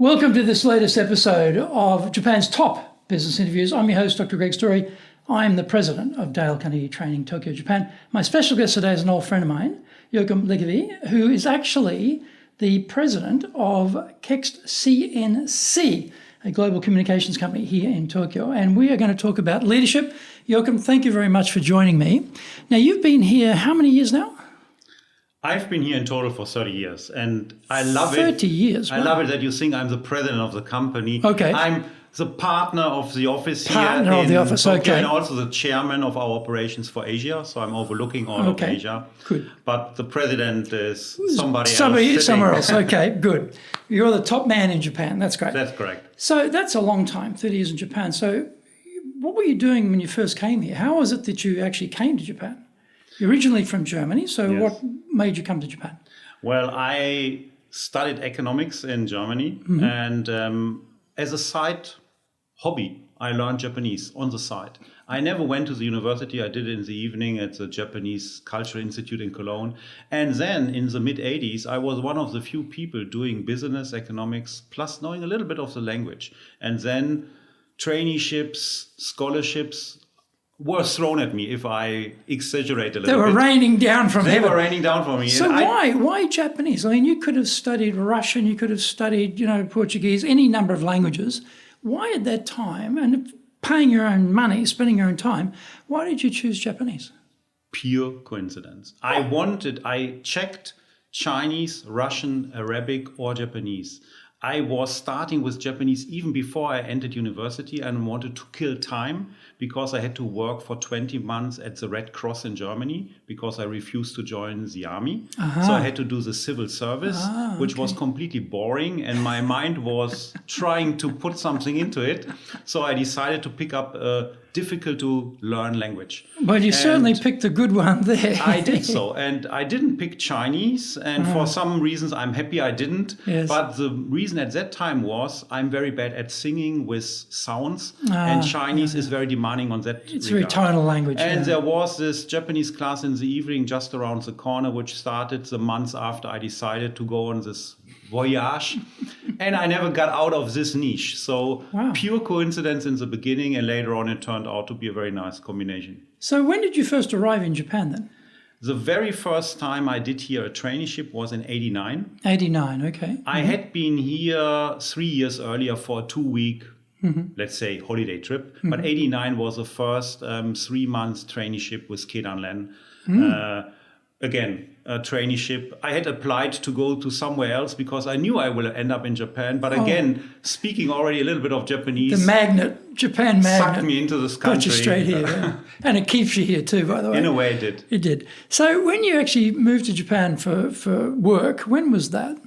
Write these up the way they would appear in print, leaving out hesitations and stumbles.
Welcome to this latest episode of Japan's top business interviews. I'm your host, Dr. Greg Story. I'm the president of Dale Carnegie Training, Tokyo, Japan. My special guest today is an old friend of mine, Jochen Legewie, who is actually the president of Kekst CNC, a global communications company here in Tokyo. And we are going to talk about leadership. Jochen, thank you very much for joining me. Now, you've been here how many years now? I've been here in total for 30 years, and I love 30 years. I love it that you think I'm the president of the company. Okay. I'm the partner of the office here. Partner of the office, Tokyo, okay. And also the chairman of our operations for Asia, so I'm overlooking all of Asia. Good. But the president is somebody else. Somewhere else, okay, good. You're the top man in Japan, that's great. That's correct. So that's a long time, 30 years in Japan. So what were you doing when you first came here? How was it that you actually came to Japan? You're originally from Germany, so Yes. What made you come to Japan? Well, I studied economics in Germany, and as a side hobby, I learned Japanese on the side. I never went to the university. I did it in the evening at the Japanese Cultural Institute in Cologne. And then in the mid-'80s, I was one of the few people doing business economics, plus knowing a little bit of the language. And then traineeships, scholarships were thrown at me if I exaggerate a little bit. They were raining down from heaven. They were raining down for me. So why Japanese? I mean, you could have studied Russian, you could have studied, Portuguese, any number of languages. Why at that time, and paying your own money, spending your own time, why did you choose Japanese? Pure coincidence. I checked Chinese, Russian, Arabic, or Japanese. I was starting with Japanese even before I entered university and wanted to kill time because I had to work for 20 months at the Red Cross in Germany because I refused to join the army. So I had to do the civil service, which was completely boring, and my mind was trying to put something into it. So I decided to pick up a difficult to learn language. But you certainly picked a good one there. I did so, and I didn't pick Chinese, and for some reasons I'm happy I didn't. Yes. But the reason at that time was I'm very bad at singing with sounds, and Chinese is very demanding on that It's regard. very tonal language. And there was this Japanese class in the evening just around the corner, which started the months after I decided to go on this voyage. And I never got out of this niche. So pure coincidence in the beginning, and later on it turned out to be a very nice combination. So when did you first arrive in Japan then? The very first time I did here a traineeship was in 89. 89, okay. I had been here 3 years earlier for a 2-week, let's say, holiday trip. But 89 was the first 3 months traineeship with Kedan Len. Again, a traineeship. I had applied to go to somewhere else because I knew I will end up in Japan. But again, speaking already a little bit of Japanese. The magnet, Japan magnet. Sucked me into this country. Got you straight here. Yeah. And it keeps you here too, by the way. In a way, it did. It did. So when you actually moved to Japan for work, when was that?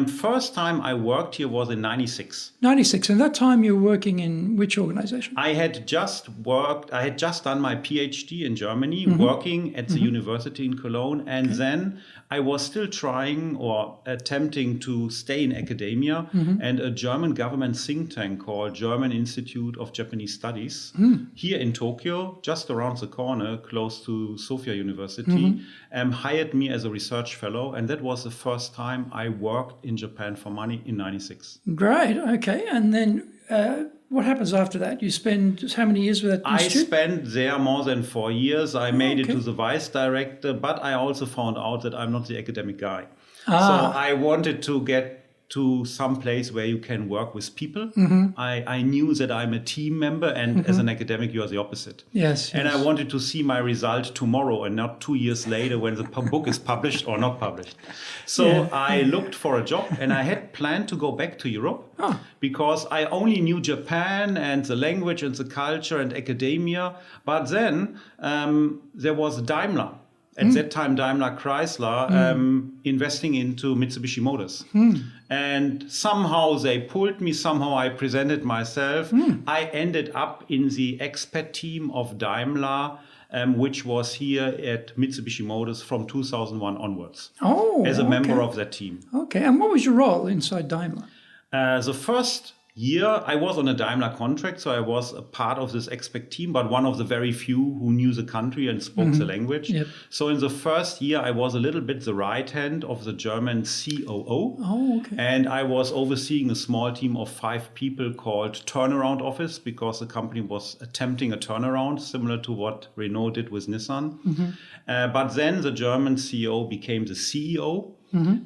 First time I worked here was in 96. 96. And that time you were working in which organization? I had just done my PhD in Germany, working at the university in Cologne. And then I was still trying or attempting to stay in academia. And a German government think tank called German Institute of Japanese Studies here in Tokyo, just around the corner, close to Sophia University, hired me as a research fellow. And that was the first time I worked in Japan for money in 96. Great. Okay. And then what happens after that? You spend how many years with that institute? I spent there more than 4 years. I made it to the vice director, but I also found out that I'm not the academic guy. So I wanted to get to some place where you can work with people. I knew that I'm a team member, and as an academic, you are the opposite. Yes. And I wanted to see my result tomorrow and not 2 years later when the book is published or not published. So I looked for a job, and I had planned to go back to Europe because I only knew Japan and the language and the culture and academia. But then there was Daimler. At that time, DaimlerChrysler investing into Mitsubishi Motors. And somehow they pulled me, somehow I presented myself. I ended up in the expat team of Daimler, which was here at Mitsubishi Motors from 2001 onwards. As a member of that team. Okay. And what was your role inside Daimler? The first year, I was on a Daimler contract, so I was a part of this expat team, but one of the very few who knew the country and spoke the language. Yep. So in the first year, I was a little bit the right hand of the German COO. Oh, okay. And I was overseeing a small team of 5 people called Turnaround Office, because the company was attempting a turnaround similar to what Renault did with Nissan. But then the German CEO became the CEO.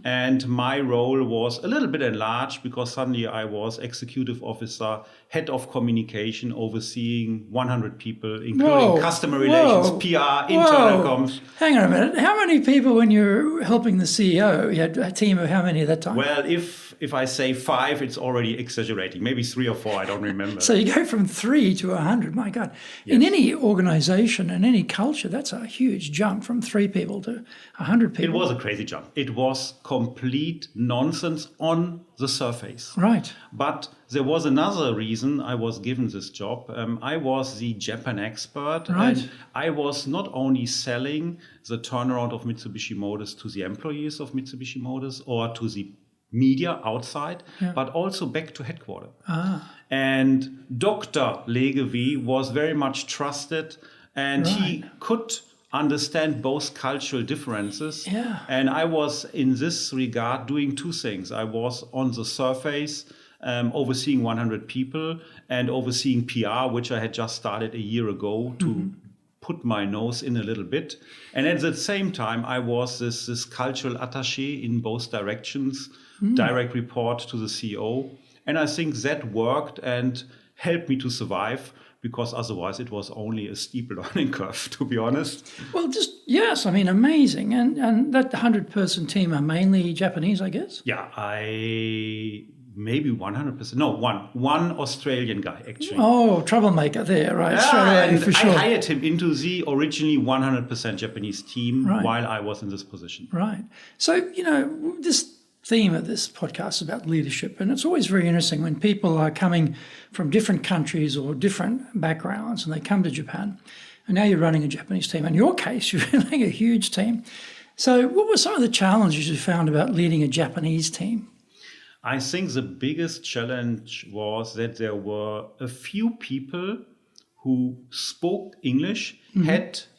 And my role was a little bit enlarged, because suddenly I was executive officer, head of communication, overseeing 100 people, including customer relations, PR, internal comms. Hang on a minute. How many people when you're helping the CEO? You had a team of how many at that time? Well, if I say 5, it's already exaggerating. Maybe 3 or 4, I don't remember. So you go from 3 to 100. My God. Yes. In any organization, in any culture, that's a huge jump from 3 people to 100 people. It was a crazy jump. It was complete nonsense on the surface. Right. But there was another reason I was given this job. I was the Japan expert. Right. And I was not only selling the turnaround of Mitsubishi Motors to the employees of Mitsubishi Motors or to the media outside, but also back to headquarters. And Dr. Legewie was very much trusted, and he could understand both cultural differences. And I was, in this regard, doing 2 things. I was on the surface overseeing 100 people and overseeing PR, which I had just started a year ago to put my nose in a little bit. And at the same time, I was this cultural attaché in both directions, direct report to the CEO. And I think that worked and helped me to survive, because otherwise it was only a steep learning curve, to be honest. Well, yes, I mean, amazing. And that 100-person team are mainly Japanese, I guess? Yeah, maybe 100%. No, one Australian guy, actually. Oh, troublemaker there, right? Straight for sure. I hired him into the originally 100% Japanese team while I was in this position. Right. So, this theme of this podcast is about leadership, and it's always very interesting when people are coming from different countries or different backgrounds and they come to Japan, and now you're running a Japanese team. In your case, you're running a huge team. So what were some of the challenges you found about leading a Japanese team? I think the biggest challenge was that there were a few people who spoke English,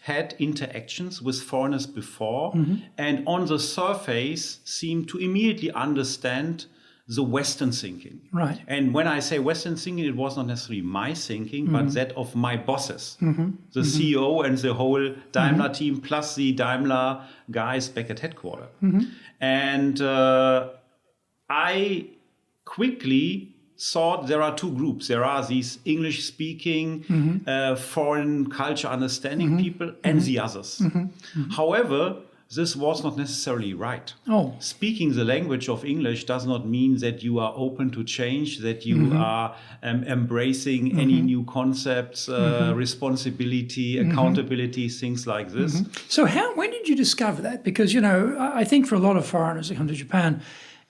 had interactions with foreigners before, and on the surface seemed to immediately understand the Western thinking. Right. And when I say Western thinking, it was not necessarily my thinking, but that of my bosses, the CEO and the whole Daimler team, plus the Daimler guys back at headquarters. And I quickly thought there are 2 groups. There are these English-speaking, foreign culture understanding people, and the others. However, this was not necessarily right. Speaking the language of English does not mean that you are open to change, that you are embracing any new concepts, responsibility, accountability, things like this. So when did you discover that? Because, I think for a lot of foreigners that come to Japan,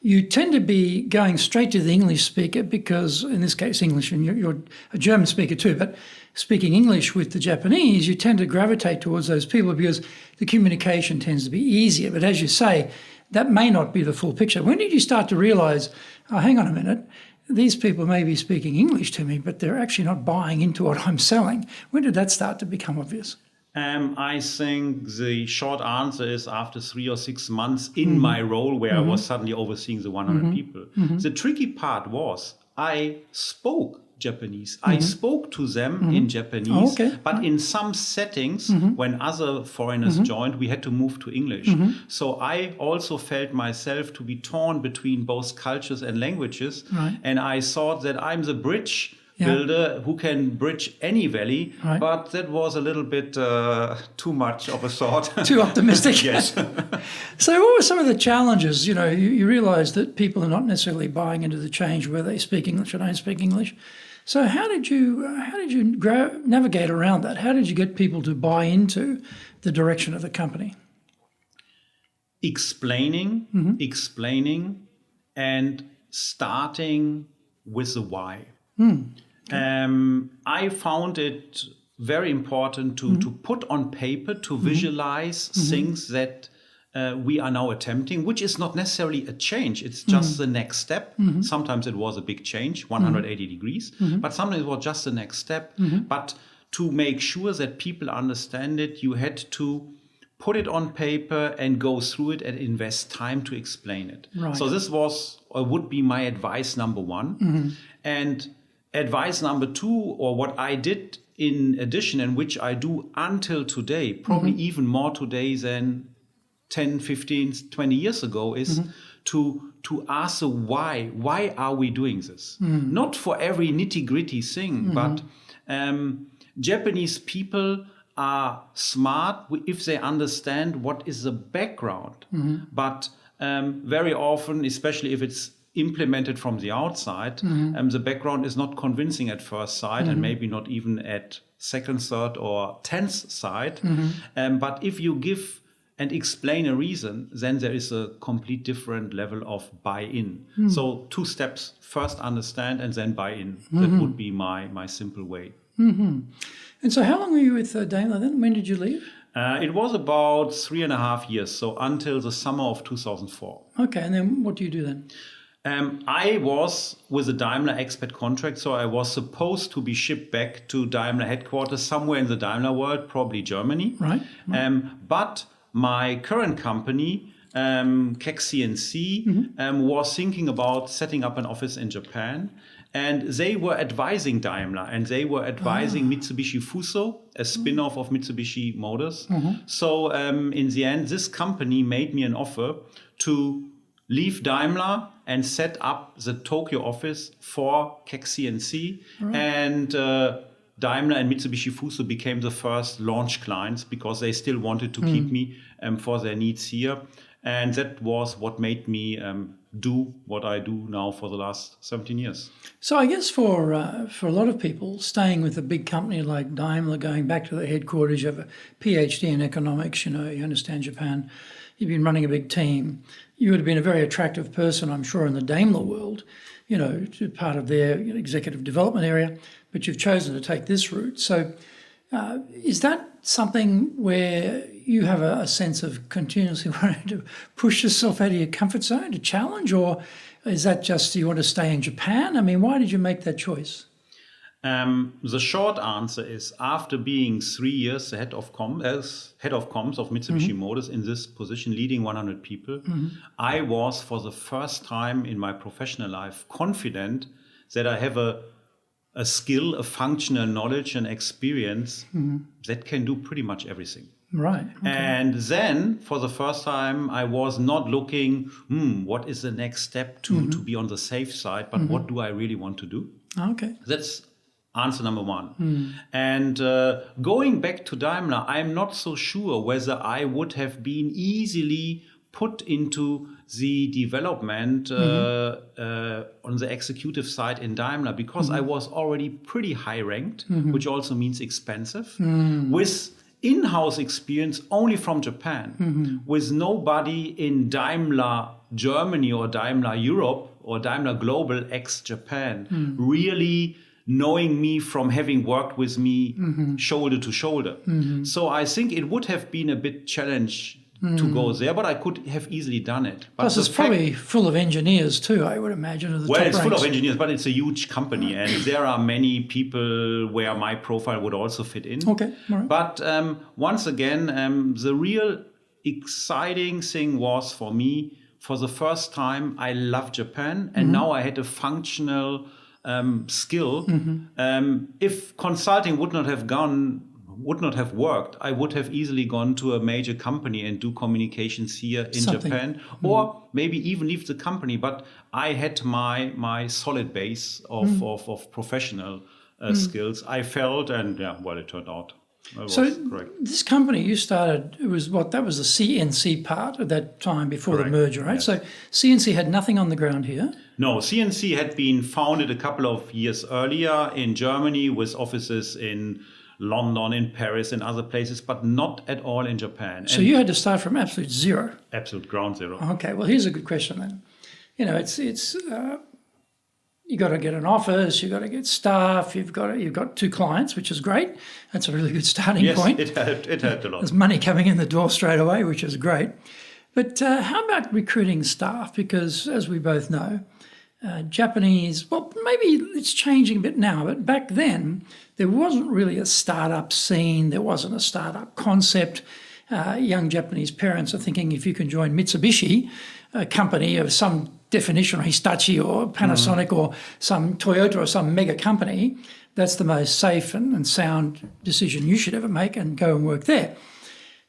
you tend to be going straight to the English speaker because, in this case, English, and you're a German speaker too, but speaking English with the Japanese, you tend to gravitate towards those people because the communication tends to be easier. But as you say, that may not be the full picture. When did you start to realize, oh, hang on a minute, these people may be speaking English to me, but they're actually not buying into what I'm selling? When did that start to become obvious? I think the short answer is after 3 or 6 months in my role where I was suddenly overseeing the 100 people. The tricky part was I spoke Japanese. I spoke to them in Japanese, but in some settings, when other foreigners joined, we had to move to English. So I also felt myself to be torn between both cultures and languages. And I thought that I'm the bridge builder who can bridge any valley, but that was a little bit too much of a thought. Too optimistic. Yes. So what were some of the challenges? You realize that people are not necessarily buying into the change where they speak English or don't speak English. So how did you navigate around that? How did you get people to buy into the direction of the company? Explaining, and starting with the why. I found it very important to put on paper, to visualize things that we are now attempting, which is not necessarily a change. It's just the next step. Sometimes it was a big change, 180 degrees, but sometimes it was just the next step. But to make sure that people understand it, you had to put it on paper and go through it and invest time to explain it. Right. So this was or would be my advice number one. And advice number two, or what I did in addition and which I do until today, probably even more today than 10, 15, 20 years ago, is to ask the why. Why are we doing this? Not for every nitty-gritty thing, but Japanese people are smart if they understand what is the background. But very often, especially if it's implemented from the outside, the background is not convincing at first sight and maybe not even at second, third or 10th sight. But if you give and explain a reason, then there is a complete different level of buy-in. So 2 steps: first understand and then buy-in. That would be my simple way. And so how long were you with Daimler then? When did you leave? It was about 3.5 years, so until the summer of 2004. Okay, and then what do you do then? I was with a Daimler expat contract, so I was supposed to be shipped back to Daimler headquarters somewhere in the Daimler world, probably Germany. Right. But my current company, Kekst CNC, was thinking about setting up an office in Japan. And they were advising Daimler, and they were advising Mitsubishi Fuso, a spin-off of Mitsubishi Motors. So in the end, this company made me an offer to leave Daimler and set up the Tokyo office for Kekst CNC. And Daimler and Mitsubishi Fuso became the first launch clients because they still wanted to keep me for their needs here. And that was what made me do what I do now for the last 17 years. So I guess for a lot of people, staying with a big company like Daimler, going back to the headquarters, you have a PhD in economics, you understand Japan, you've been running a big team, you would have been a very attractive person, I'm sure, in the Daimler world, to part of their executive development area, but you've chosen to take this route. So is that something where you have a sense of continuously wanting to push yourself out of your comfort zone, to challenge, or is that just you want to stay in Japan? I mean, why did you make that choice? The short answer is, after being 3 years the head of comms of Mitsubishi Motors in this position, leading 100 people, I was, for the first time in my professional life, confident that I have a skill, a functional knowledge and experience that can do pretty much everything. Right. Okay. And then, for the first time, I was not looking, what is the next step to be on the safe side, but what do I really want to do? Okay. That's answer number one. And going back to Daimler, I'm not so sure whether I would have been easily put into the development on the executive side in Daimler, because I was already pretty high ranked, which also means expensive, with in-house experience only from Japan, with nobody in Daimler Germany or Daimler Europe or Daimler Global ex-Japan really knowing me from having worked with me shoulder to shoulder. So I think it would have been a bit challenge to go there, but I could have easily done it. But plus, it's probably full of engineers too, I would imagine. It's full of engineers, but it's a huge company, and there are many people where my profile would also fit in. Okay, all right. But once again, the real exciting thing was, for me, for the first time, I love Japan, and now I had a functional skill. If consulting would not have worked, I would have easily gone to a major company and do communications here in Japan, or maybe even leave the company. But I had my solid base of professional skills, I felt, and it turned out. Correct. This company you started, it was that was the CNC part at that time before the merger, right? Yes. So CNC had nothing on the ground here? No, CNC had been founded a couple of years earlier in Germany, with offices in London, in Paris, and other places, but not at all in Japan. So you had to start from absolute zero? Absolute ground zero. Okay, well, here's a good question then. It's you got to get an office, you got to get staff, you've got 2 clients, which is great. That's a really good starting point. Yes, it helped a lot. There's money coming in the door straight away, which is great. But how about recruiting staff? Because as we both know, Japanese, well, maybe it's changing a bit now, but back then there wasn't really a startup scene. There wasn't a startup concept. Young Japanese parents are thinking if you can join Mitsubishi, a company of some definition, or Hitachi or Panasonic or some Toyota or some mega company, that's the most safe and sound decision you should ever make, and go and work there.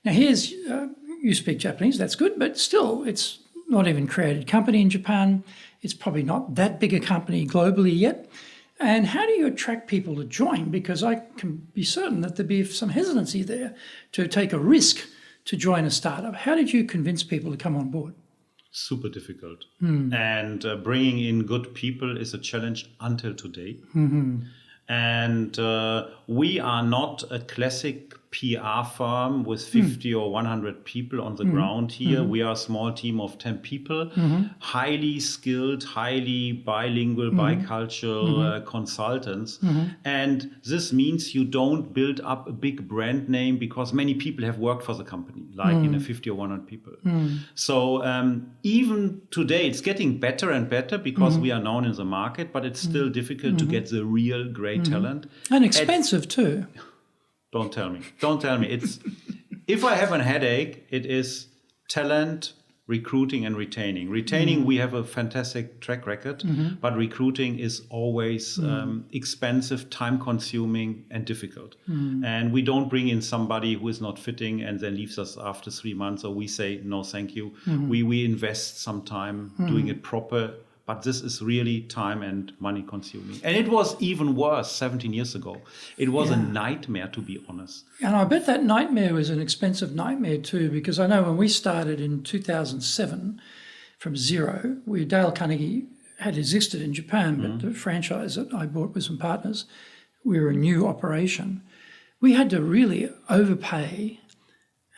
Now here's, you speak Japanese, that's good, but still it's not even created company in Japan. It's probably not that big a company globally yet. And how do you attract people to join? Because I can be certain that there'd be some hesitancy there to take a risk to join a startup. How did you convince people to come on board? Super difficult. And bringing in good people is a challenge until today. And we are not a classic PR firm with 50 or 100 people on the ground here. We are a small team of 10 people, highly skilled, highly bilingual, bicultural consultants. And this means you don't build up a big brand name because many people have worked for the company, like 50 or 100 people. So even today, it's getting better and better because we are known in the market, but it's still difficult to get the real great talent. And expensive too. Don't tell me. Don't tell me. It's if I have a headache, it is talent, recruiting, and retaining. Retaining, we have a fantastic track record, but recruiting is always expensive, time-consuming, and difficult. And we don't bring in somebody who is not fitting and then leaves us after 3 months, or we say no, thank you. We invest some time doing it proper. But this is really time and money consuming. And it was even worse 17 years ago. It was a nightmare, to be honest. And I bet that nightmare was an expensive nightmare too, because I know when we started in 2007 from zero, Dale Carnegie had existed in Japan, but the franchise that I bought with some partners, we were a new operation. We had to really overpay,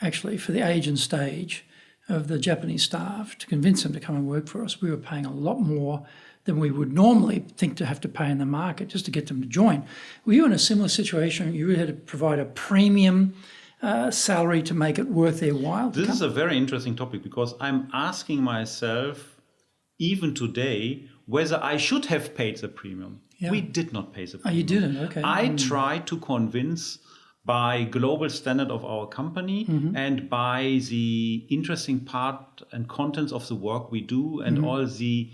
actually, for the age and stage of the Japanese staff to convince them to come and work for us. We were paying a lot more than we would normally think to have to pay in the market just to get them to join. Were you in a similar situation? You really had to provide a premium salary to make it worth their while? This is a very interesting topic because I'm asking myself, even today, whether I should have paid the premium. We did not pay the premium. Oh, you didn't? Okay. I tried to convince by global standard of our company and by the interesting part and contents of the work we do and all the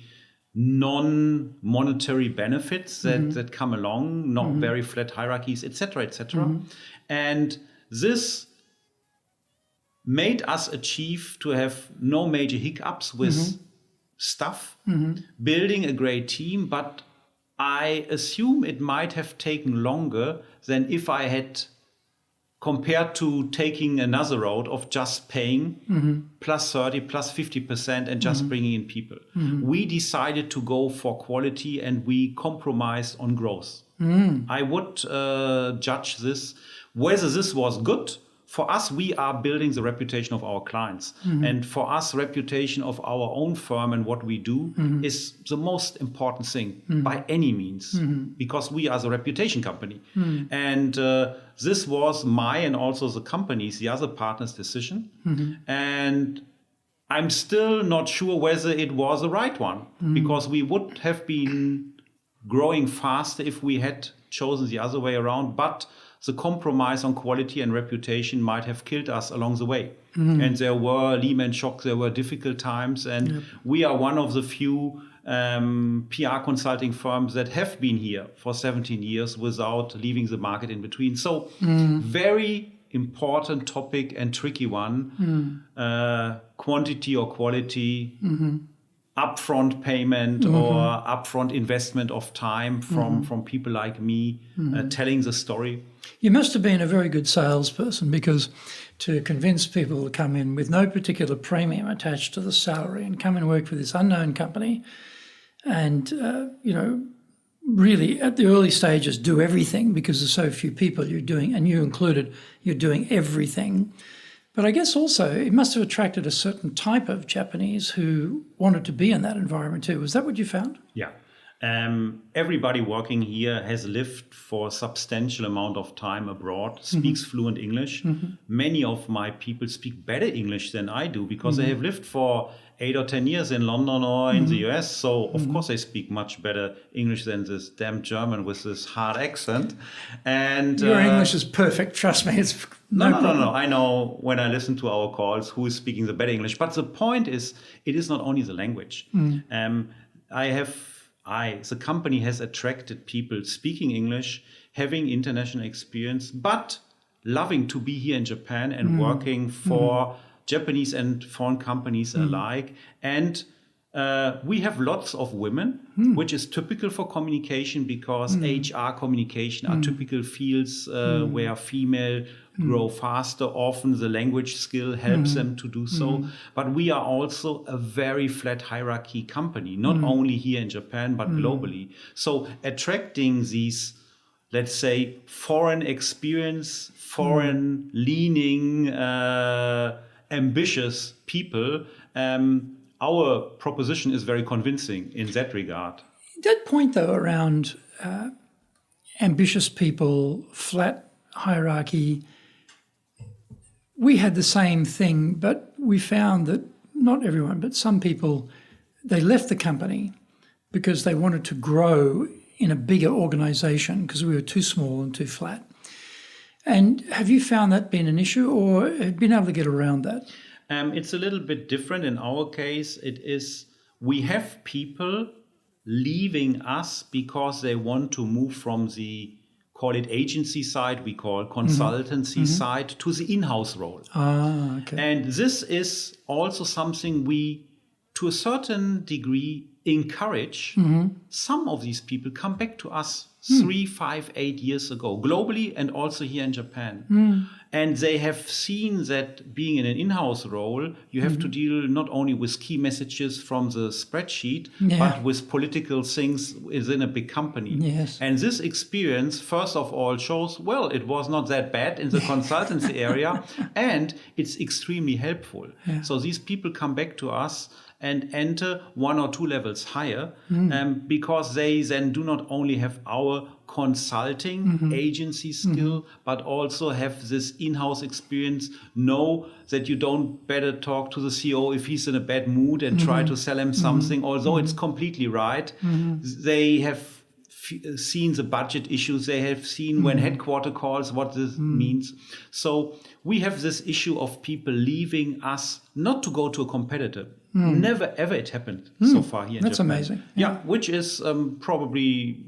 non-monetary benefits that come along, not very flat hierarchies, etc., etc. And this made us achieve to have no major hiccups with staff, building a great team, but I assume it might have taken longer than if I had compared to taking another road of just paying plus 30, plus 50% and just bringing in people. We decided to go for quality and we compromised on growth. I would judge this, whether this was good. For us, we are building the reputation of our clients. And for us, reputation of our own firm and what we do is the most important thing by any means, because we are the reputation company. And this was my and also the company's, the other partners' decision. And I'm still not sure whether it was the right one, because we would have been growing faster if we had chosen the other way around. But the compromise on quality and reputation might have killed us along the way. And there were Lehman shock, there were difficult times. And we are one of the few PR consulting firms that have been here for 17 years without leaving the market in between. So very important topic and tricky one, quantity or quality, upfront payment or upfront investment of time from people like me telling the story. You must have been a very good salesperson, because to convince people to come in with no particular premium attached to the salary and come and work for this unknown company and, really at the early stages do everything because there's so few people you're doing, and you included, you're doing everything. But I guess also it must have attracted a certain type of Japanese who wanted to be in that environment too. Was that what you found? Yeah. Everybody working here has lived for a substantial amount of time abroad, speaks fluent English. Many of my people speak better English than I do because they have lived for 8 or 10 years in London or in the US. So, of course, they speak much better English than this damn German with this hard accent. And Your English is perfect. Trust me. It's no. I know when I listen to our calls who is speaking the better English. But the point is, it is not only the language. The company has attracted people speaking English, having international experience, but loving to be here in Japan and working for Japanese and foreign companies alike. And we have lots of women, which is typical for communication because HR communication are typical fields where female grow faster. Often the language skill helps them to do so. But we are also a very flat hierarchy company, not only here in Japan, but globally. So attracting these, let's say, foreign experience, foreign leaning, ambitious people, our proposition is very convincing in that regard. That point, though, around ambitious people, flat hierarchy, we had the same thing, but we found that not everyone, but some people, they left the company because they wanted to grow in a bigger organization because we were too small and too flat. And have you found that been an issue or have been able to get around that? It's a little bit different. In our case, we have people leaving us because they want to move from the, call it agency side, we call consultancy side, to the in-house role. Okay. And this is also something we, to a certain degree, encourage. Some of these people come back to us 3, 5, 8 years ago, globally and also here in Japan. And they have seen that being in an in-house role, you have to deal not only with key messages from the spreadsheet, but with political things within a big company. Yes. And this experience, first of all, shows, well, it was not that bad in the consultancy area, and it's extremely helpful. Yeah. So these people come back to us and enter 1 or 2 levels higher because they then do not only have our consulting agency skill, but also have this in-house experience, know that you don't better talk to the CEO if he's in a bad mood and try to sell him something, although it's completely right. They have seen the budget issues, they have seen when headquarter calls what this means. So we have this issue of people leaving us not to go to a competitor. Never ever it happened so far here in That's Japan. amazing. Yeah, which is probably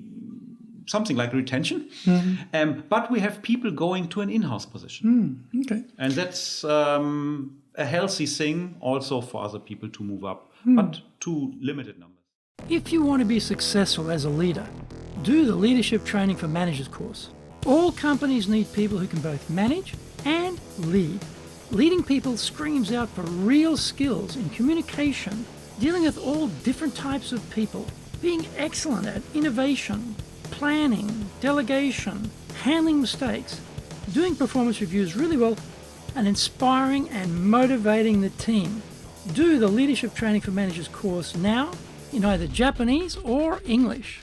something like retention. But we have people going to an in-house position. Okay. And that's a healthy thing also for other people to move up, but to limited numbers. If you want to be successful as a leader, do the Leadership Training for Managers course. All companies need people who can both manage and lead. Leading people screams out for real skills in communication, dealing with all different types of people, being excellent at innovation, planning, delegation, handling mistakes, doing performance reviews really well, and inspiring and motivating the team. Do the Leadership Training for Managers course now in either Japanese or English.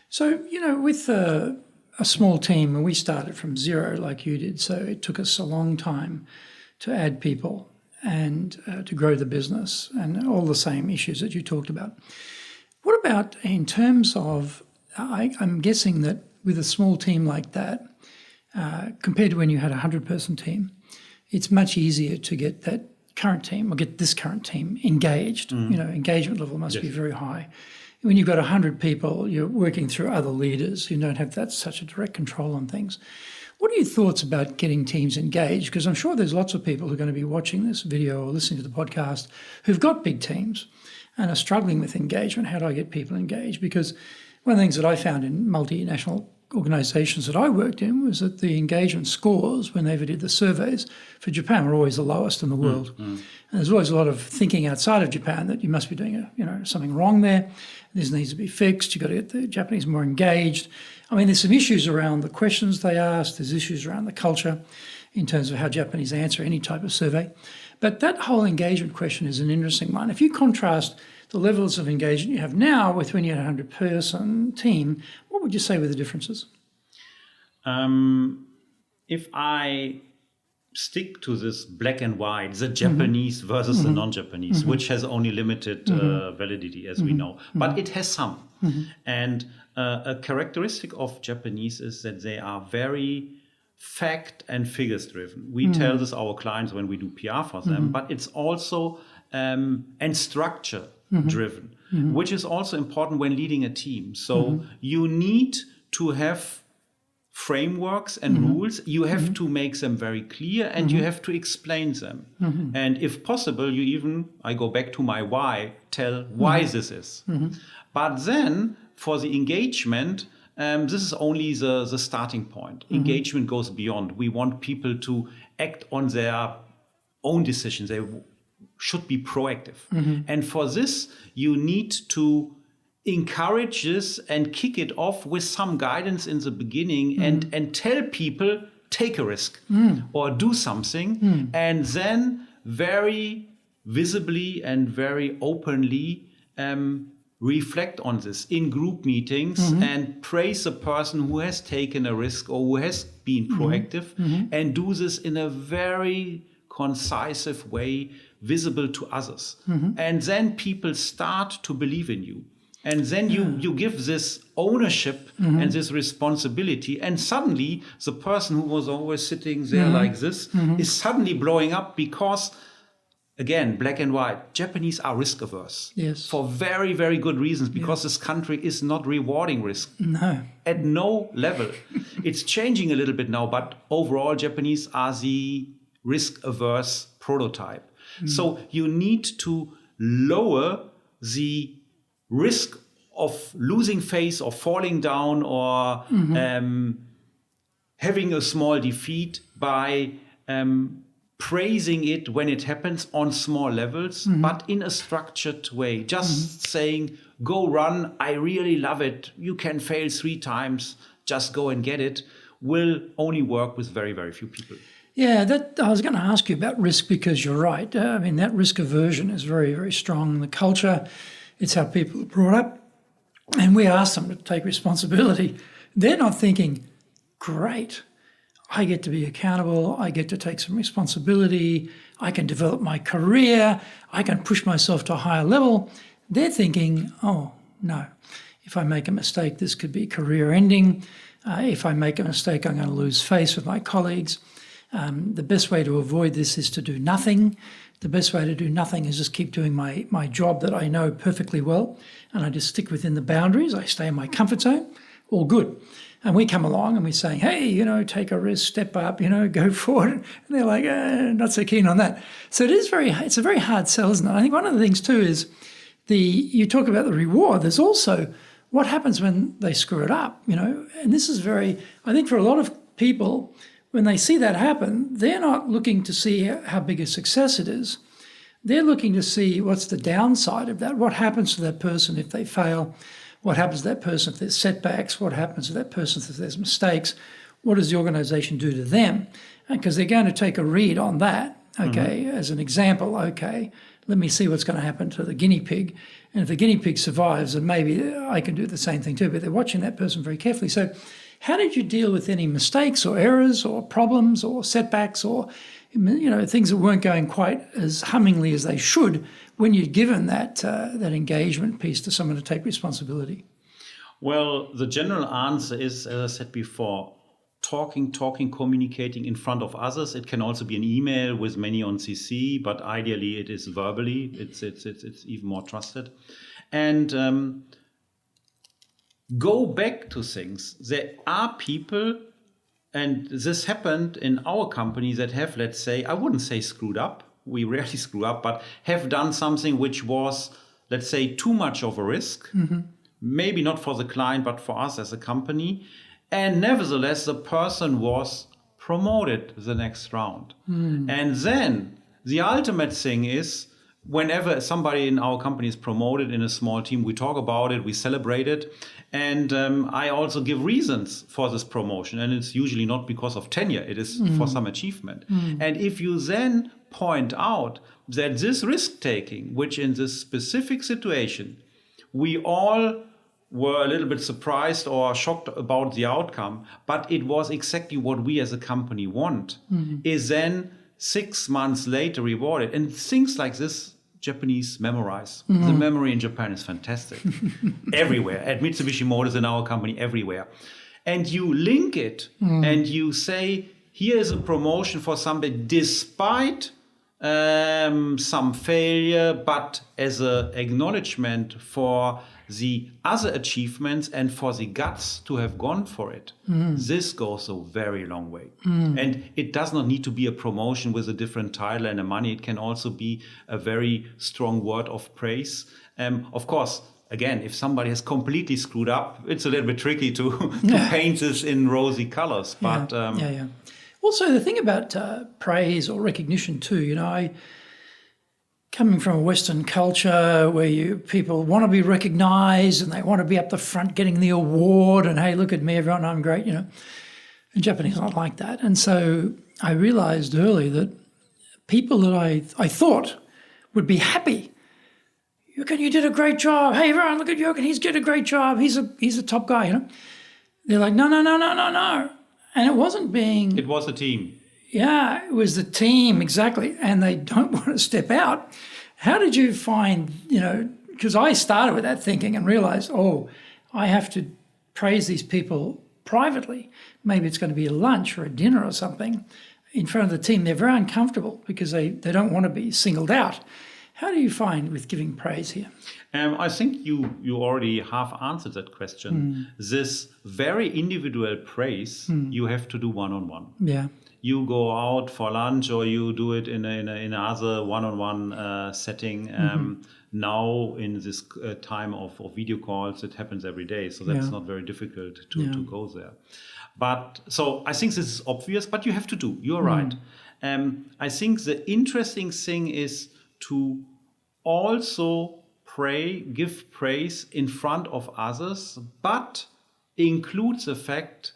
So, with a small team, and we started from zero like you did, so it took us a long time to add people and to grow the business and all the same issues that you talked about. What about in terms of, I'm guessing that with a small team like that, compared to when you had a 100-person team, it's much easier to get that current team or get this current team engaged. Engagement level must be very high. When you've got 100 people, you're working through other leaders who don't have such a direct control on things. What are your thoughts about getting teams engaged? Because I'm sure there's lots of people who are going to be watching this video or listening to the podcast who've got big teams and are struggling with engagement. How do I get people engaged? Because one of the things that I found in multinational organizations that I worked in was that the engagement scores, when they ever did the surveys for Japan, were always the lowest in the world. And there's always a lot of thinking outside of Japan that you must be doing something wrong there. This needs to be fixed. You've got to get the Japanese more engaged. I mean, there's some issues around the questions they ask. There's issues around the culture in terms of how Japanese answer any type of survey. But that whole engagement question is an interesting one. If you contrast the levels of engagement you have now with when you had a 100-person team, what would you say were the differences? If I stick to this black and white, the Japanese versus the non-Japanese, which has only limited validity, as we know, but it has some. And a characteristic of Japanese is that they are very fact and figures driven. We tell this our clients when we do PR for them, but it's also and structure driven, which is also important when leading a team. So you need to have frameworks and rules. You have to make them very clear, and you have to explain them. And if possible, you even, I go back to my why, tell why this is. But then for the engagement, this is only the starting point. Engagement goes beyond. We want people to act on their own decisions. They should be proactive. And for this, you need to encourage this and kick it off with some guidance in the beginning and tell people, take a risk or do something, and then very visibly and very openly reflect on this in group meetings and praise the person who has taken a risk or who has been proactive, and do this in a very concise way, visible to others. And then people start to believe in you. And then you give this ownership and this responsibility. And suddenly the person who was always sitting there like this is suddenly blowing up because, again, black and white, Japanese are risk averse. Yes. For very, very good reasons, because this country is not rewarding risk. No. At no level. It's changing a little bit now, but overall Japanese are the risk averse prototype. So you need to lower the risk of losing face or falling down or having a small defeat by praising it when it happens on small levels, but in a structured way. Just saying, go run, I really love it. You can fail 3 times, just go and get it, will only work with very, very few people. Yeah, I was going to ask you about risk because you're right. I mean, that risk aversion is very, very strong in the culture. It's how people are brought up. And we ask them to take responsibility. They're not thinking, great, I get to be accountable. I get to take some responsibility. I can develop my career. I can push myself to a higher level. They're thinking, oh, no, if I make a mistake, this could be career ending. If I make a mistake, I'm going to lose face with my colleagues. The best way to avoid this is to do nothing. The best way to do nothing is just keep doing my job that I know perfectly well, and I just stick within the boundaries. I stay in my comfort zone, all good. And we come along and we're saying, hey, take a risk, step up, go forward. And they're like, not so keen on that. So it's a very hard sell, isn't it? I think one of the things too is you talk about the reward. There's also what happens when they screw it up, and this is I think for a lot of people, when they see that happen, they're not looking to see how big a success it is. They're looking to see what's the downside of that. What happens to that person if they fail? What happens to that person if there's setbacks? What happens to that person if there's mistakes? What does the organization do to them? Because they're going to take a read on that, as an example, let me see what's going to happen to the guinea pig. And if the guinea pig survives, then maybe I can do the same thing too. But they're watching that person very carefully. So how did you deal with any mistakes or errors or problems or setbacks or things that weren't going quite as hummingly as they should when you'd given that engagement piece to someone to take responsibility? Well, the general answer is, as I said before, talking, communicating in front of others. It can also be an email with many on CC, but ideally it is verbally. It's even more trusted. And go back to things. There are people, and this happened in our company, that have, let's say, I wouldn't say screwed up. We rarely screw up, but have done something which was, let's say, too much of a risk. Maybe not for the client, but for us as a company. And nevertheless, the person was promoted the next round. And then the ultimate thing is, whenever somebody in our company is promoted in a small team, we talk about it, we celebrate it. And I also give reasons for this promotion. And it's usually not because of tenure, it is for some achievement. And if you then point out that this risk-taking, which in this specific situation, we all were a little bit surprised or shocked about the outcome, but it was exactly what we as a company want, is then 6 months later rewarded. And things like this, Japanese memorize. The memory in Japan is fantastic. Everywhere, at Mitsubishi Motors, in our company, everywhere. And you link it and you say, here is a promotion for somebody despite some failure, but as an acknowledgement for the other achievements and for the guts to have gone for it. This goes a very long way. And it does not need to be a promotion with a different title and a money. It can also be a very strong word of praise. Of course, again, if somebody has completely screwed up, it's a little bit tricky to paint this in rosy colors. But Also, the thing about praise or recognition too, coming from a Western culture where people want to be recognized and they want to be up the front getting the award and, hey, look at me, everyone, I'm great, And Japanese are not like that. And so I realized early that people that I thought would be happy, Jochen, you did a great job. Hey, everyone, look at Jochen, he's did a great job. He's a top guy, They're like, no. And it wasn't being... It was a team. Yeah, it was the team, exactly. And they don't want to step out. How did you find, because I started with that thinking and realized, I have to praise these people privately. Maybe it's going to be a lunch or a dinner or something in front of the team. They're very uncomfortable because they don't want to be singled out. How do you find with giving praise here? I think you already half answered that question. This very individual praise you have to do one-on-one. Yeah. You go out for lunch or you do it in another one-on-one setting. Now in this time of video calls, it happens every day. So that's not very difficult to go there. But so I think this is obvious, but you have to do. You're right. I think the interesting thing is to also give praise in front of others, but include the fact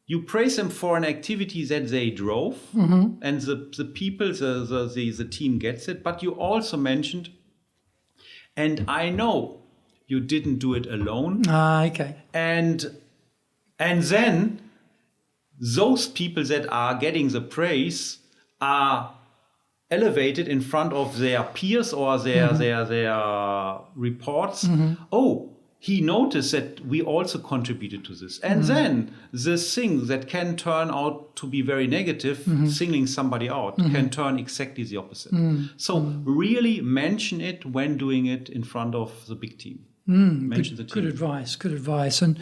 you praise them for an activity that they drove, and the people, the team gets it, but you also mentioned, and I know you didn't do it alone. Okay. And then those people that are getting the praise are elevated in front of their peers or their reports. He noticed that we also contributed to this. And then this thing that can turn out to be very negative, singling somebody out, can turn exactly the opposite. So really mention it when doing it in front of the big team. Mention the team. Good advice. And,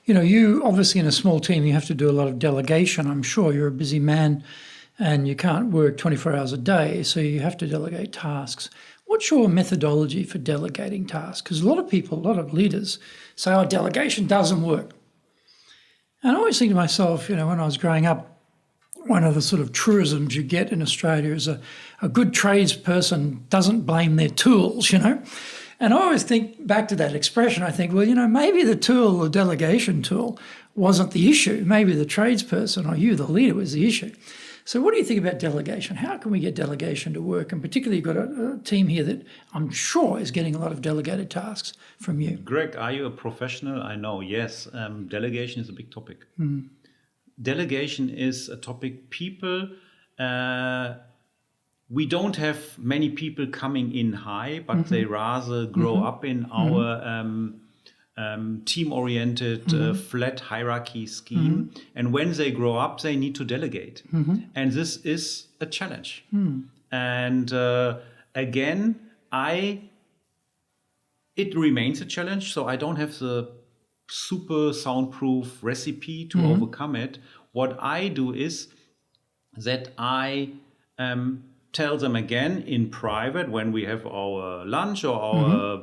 you obviously in a small team, you have to do a lot of delegation. I'm sure you're a busy man and you can't work 24 hours a day, so you have to delegate tasks. What's your methodology for delegating tasks? Because a lot of leaders say, delegation doesn't work. And I always think to myself, when I was growing up, one of the sort of truisms you get in Australia is a good tradesperson doesn't blame their tools, And I always think back to that expression. I think, maybe the delegation tool wasn't the issue. Maybe the tradesperson or you, the leader, was the issue. So what do you think about delegation? How can we get delegation to work? And particularly you've got a team here that I'm sure is getting a lot of delegated tasks from you. Greg, are you a professional? I know, yes. Delegation is a big topic. Delegation is a topic. People, we don't have many people coming in high, but they rather grow up in our team-oriented, flat hierarchy scheme. And when they grow up, they need to delegate. And this is a challenge. And again, it remains a challenge. So I don't have the super soundproof recipe to overcome it. What I do is that I tell them again in private when we have our lunch or our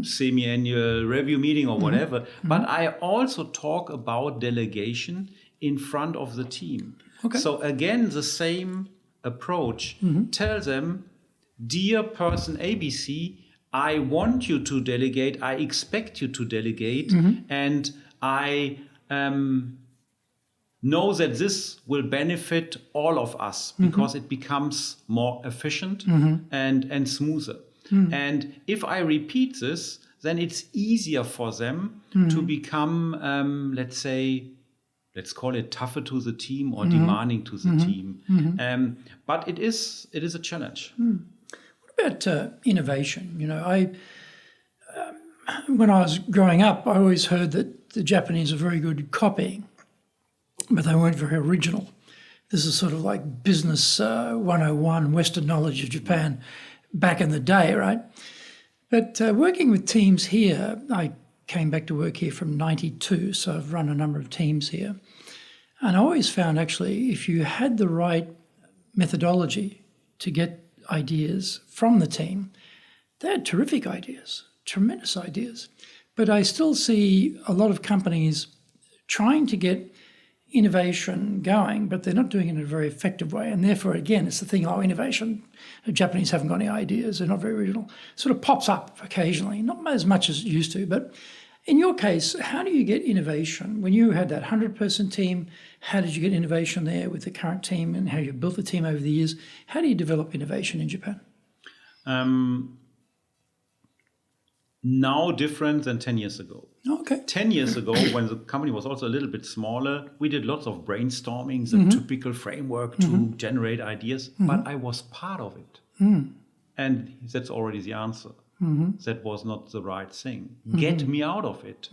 semi-annual review meeting or whatever. But I also talk about delegation in front of the team. Okay. So again, the same approach. Tell them, dear person ABC, I want you to delegate, I expect you to delegate, and I know that this will benefit all of us because it becomes more efficient and smoother. And if I repeat this, then it's easier for them to become, let's call it tougher to the team or demanding to the team. But it is a challenge. What about innovation? You know, when I was growing up, I always heard that the Japanese are very good at copying, but they weren't very original. This is sort of like business 101, Western knowledge of Japan back in the day, right? But working with teams here, I came back to work here from 92, so I've run a number of teams here. And I always found actually if you had the right methodology to get ideas from the team, they had terrific ideas, tremendous ideas. But I still see a lot of companies trying to get innovation going, but they're not doing it in a very effective way. And therefore, again, it's the thing, innovation. The Japanese haven't got any ideas. They're not very original. Sort of pops up occasionally, not as much as it used to. But in your case, how do you get innovation? When you had that 100-person team, how did you get innovation there with the current team and how you built the team over the years? How do you develop innovation in Japan? Now different than 10 years ago. Okay. 10 years ago, when the company was also a little bit smaller, we did lots of brainstorming, the typical framework to generate ideas, but I was part of it. And that's already the answer. That was not the right thing. Get me out of it.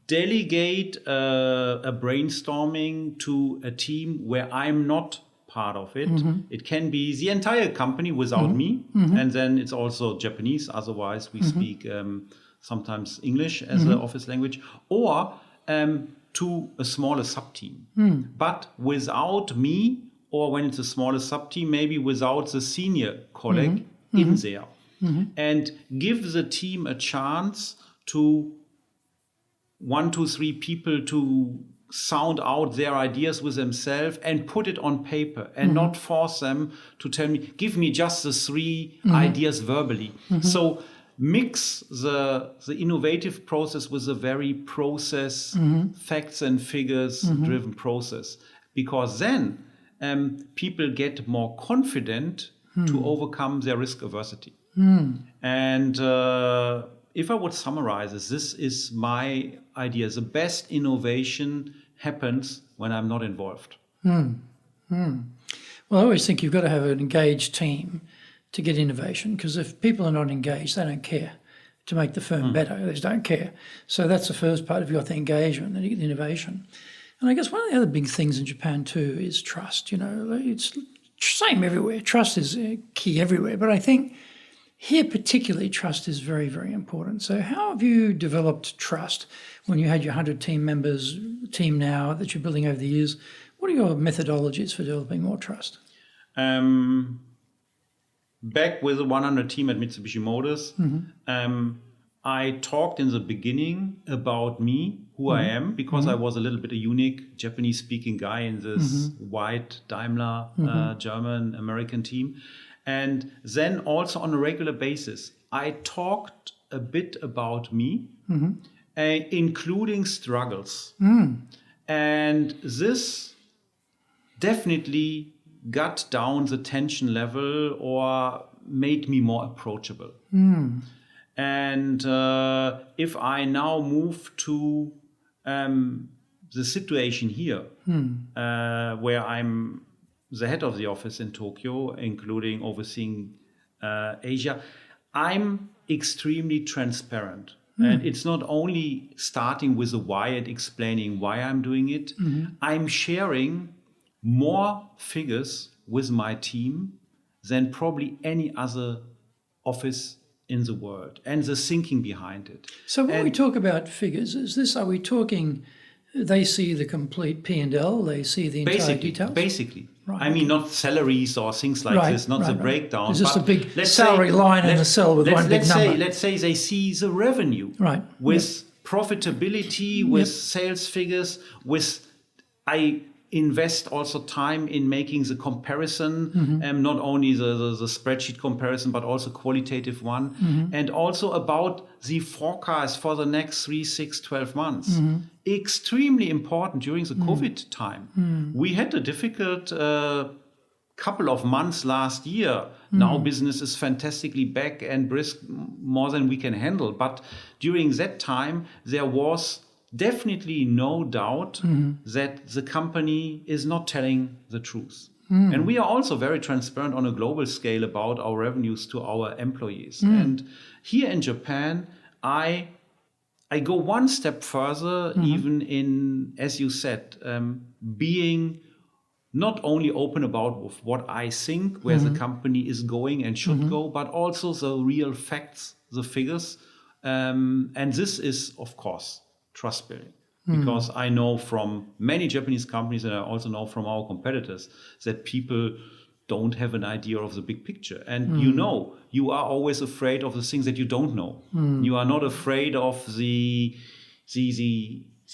Delegate a brainstorming to a team where I'm not part of it. It can be the entire company without me, and then it's also Japanese. Otherwise, we speak sometimes English as an office language, or to a smaller sub-team. But without me, or when it's a smaller sub-team, maybe without the senior colleague in there. And give the team a chance to 1, 2, 3 people to sound out their ideas with themselves and put it on paper and not force them to tell me, give me just the 3 ideas verbally. So mix the innovative process with a very process, facts and figures driven process, because then people get more confident to overcome their risk aversity. And if I would summarize this is my idea. The best innovation happens when I'm not involved. Well, I always think you've got to have an engaged team to get innovation, because if people are not engaged, they don't care to make the firm better. They just don't care. So that's the first part. If you've got the engagement, then you get the innovation. And I guess one of the other big things in Japan too is trust. You know, it's same everywhere. Trust is key everywhere. But I think here particularly trust is very, very important. So how have you developed trust when you had your 100 team members, team now that you're building over the years? What are your methodologies for developing more trust? Back with the 100 team at Mitsubishi Motors, I talked in the beginning about me, who I am, because I was a little bit a unique Japanese-speaking guy in this white Daimler German American team. And then also on a regular basis, I talked a bit about me, including struggles. And this definitely got down the tension level or made me more approachable. And if I now move to the situation here, where I'm the head of the office in Tokyo, including overseeing Asia, I'm extremely transparent. And it's not only starting with the why and explaining why I'm doing it. I'm sharing more figures with my team than probably any other office in the world, and the thinking behind it. So when we talk about figures, are we talking they see the complete P&L, they see the entire details? Basically. Right, I mean, not salaries or things like this, not the breakdown. It's just a big salary line in a cell with one big number. Let's say they see the revenue with profitability, with sales figures, with I invest also time in making the comparison, not only the spreadsheet comparison, but also qualitative one, and also about the forecast for the next 3, 6, 12 months. Extremely important during the COVID time. We had a difficult couple of months last year. Now business is fantastically back and brisk, more than we can handle. But during that time, there was definitely no doubt that the company is not telling the truth. And we are also very transparent on a global scale about our revenues to our employees. And here in Japan, I go one step further, even in, as you said, being not only open about what I think, where the company is going and should go, but also the real facts, the figures. And this is, of course, trust building. Because I know from many Japanese companies, and I also know from our competitors, that people don't have an idea of the big picture. And you are always afraid of the things that you don't know. You are not afraid of the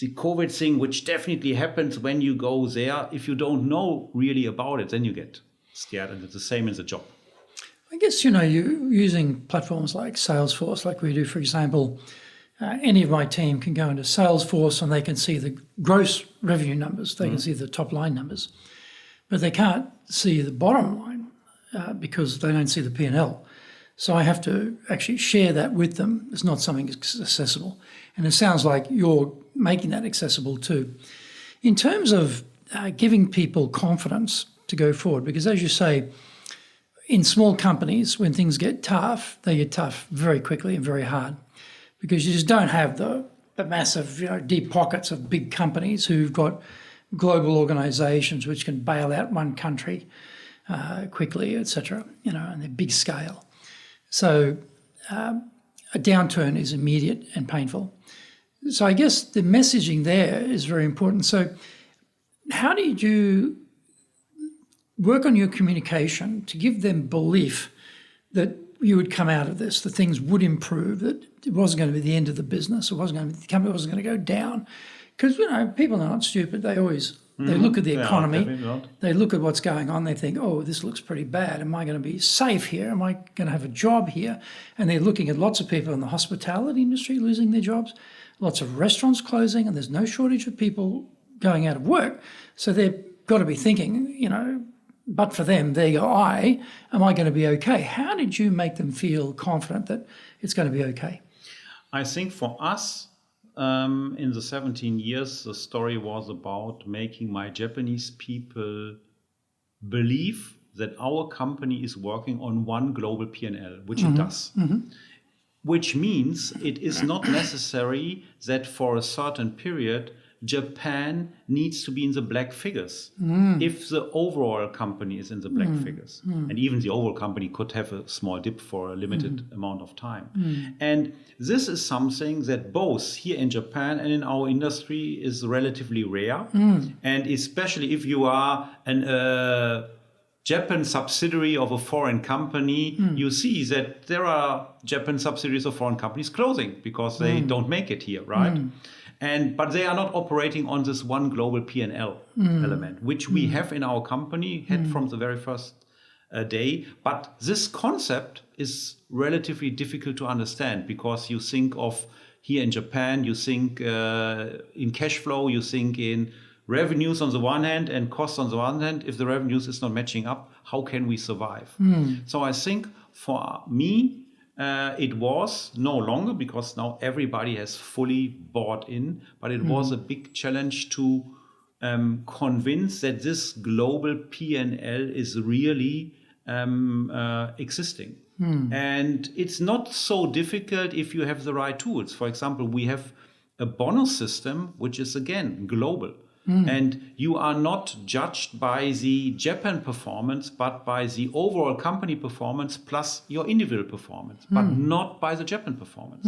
COVID thing, which definitely happens when you go there. If you don't know really about it, then you get scared. And it's the same in the job. I guess, you're using platforms like Salesforce, like we do, for example. Any of my team can go into Salesforce and they can see the gross revenue numbers. They can see the top line numbers, but they can't see the bottom line because they don't see the P&L. So I have to actually share that with them. It's not something that's accessible. And it sounds like you're making that accessible too. In terms of giving people confidence to go forward, because as you say, in small companies, when things get tough, they get tough very quickly and very hard. Because you just don't have the massive, deep pockets of big companies who've got global organisations which can bail out one country quickly, etc. And they're big scale. So a downturn is immediate and painful. So I guess the messaging there is very important. So how did you work on your communication to give them belief that you would come out of this, that things would improve, that it wasn't going to be the end of the business, the company wasn't going to go down? Because, people are not stupid. They always, they look at the economy, they look at what's going on, they think, oh, this looks pretty bad. Am I going to be safe here? Am I going to have a job here? And they're looking at lots of people in the hospitality industry losing their jobs, lots of restaurants closing, and there's no shortage of people going out of work. So they've got to be thinking, but for them, there you go, am I going to be okay? How did you make them feel confident that it's going to be okay? I think for us, in the 17 years, the story was about making my Japanese people believe that our company is working on one global P&L, which it does. Which means it is not necessary that for a certain period, Japan needs to be in the black figures if the overall company is in the black figures. And even the overall company could have a small dip for a limited amount of time. And this is something that both here in Japan and in our industry is relatively rare. And especially if you are an Japan subsidiary of a foreign company, you see that there are Japan subsidiaries of foreign companies closing because they don't make it here, right? But they are not operating on this one global P&L element, which we have in our company, had from the very first day. But this concept is relatively difficult to understand because you think of here in Japan, you think in cash flow, you think in revenues on the one hand and costs on the one hand. If the revenues is not matching up, how can we survive? So I think for me, it was no longer, because now everybody has fully bought in, but it was a big challenge to convince that this global P&L is really existing. And it's not so difficult if you have the right tools. For example, we have a bonus system, which is again global. And you are not judged by the Japan performance, but by the overall company performance plus your individual performance, but not by the Japan performance.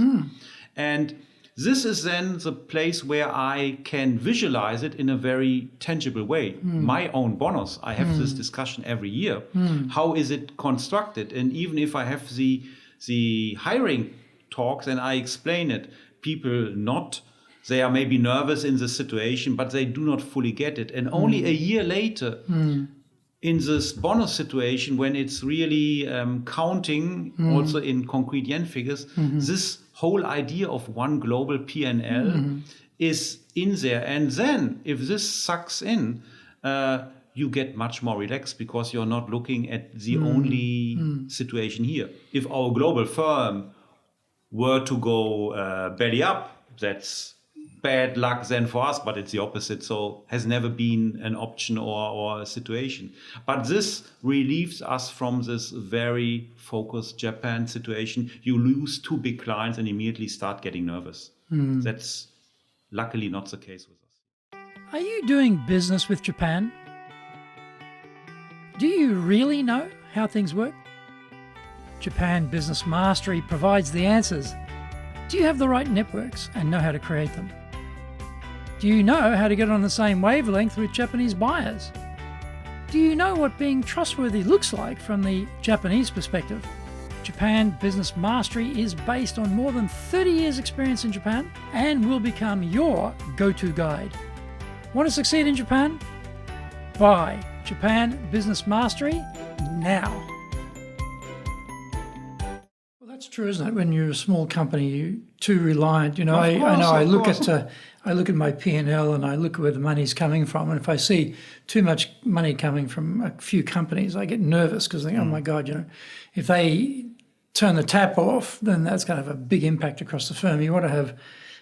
And this is then the place where I can visualize it in a very tangible way. My own bonus, I have this discussion every year. How is it constructed? And even if I have the hiring talks and I explain it, people not They are maybe nervous in the situation, but they do not fully get it. And only a year later, in this bonus situation, when it's really counting also in concrete yen figures, this whole idea of one global P&L is in there. And then if this sucks in, you get much more relaxed because you're not looking at the only situation here. If our global firm were to go belly up, that's bad luck then for us, but it's the opposite. So has never been an option or a situation. But this relieves us from this very focused Japan situation. You lose 2 big clients and immediately start getting nervous. That's luckily not the case with us. Are you doing business with Japan? Do you really know how things work? Japan Business Mastery provides the answers. Do you have the right networks and know how to create them? Do you know how to get on the same wavelength with Japanese buyers? Do you know what being trustworthy looks like from the Japanese perspective? Japan Business Mastery is based on more than 30 years' experience in Japan and will become your go-to guide. Want to succeed in Japan? Buy Japan Business Mastery now. Well, that's true, isn't it? When you're a small company, you're too reliant. You know, I look at my P&L and I look at where the money's coming from, and if I see too much money coming from a few companies, I get nervous because I think, oh my God, you know, if they turn the tap off, then that's going to have a big impact across the firm. You want to have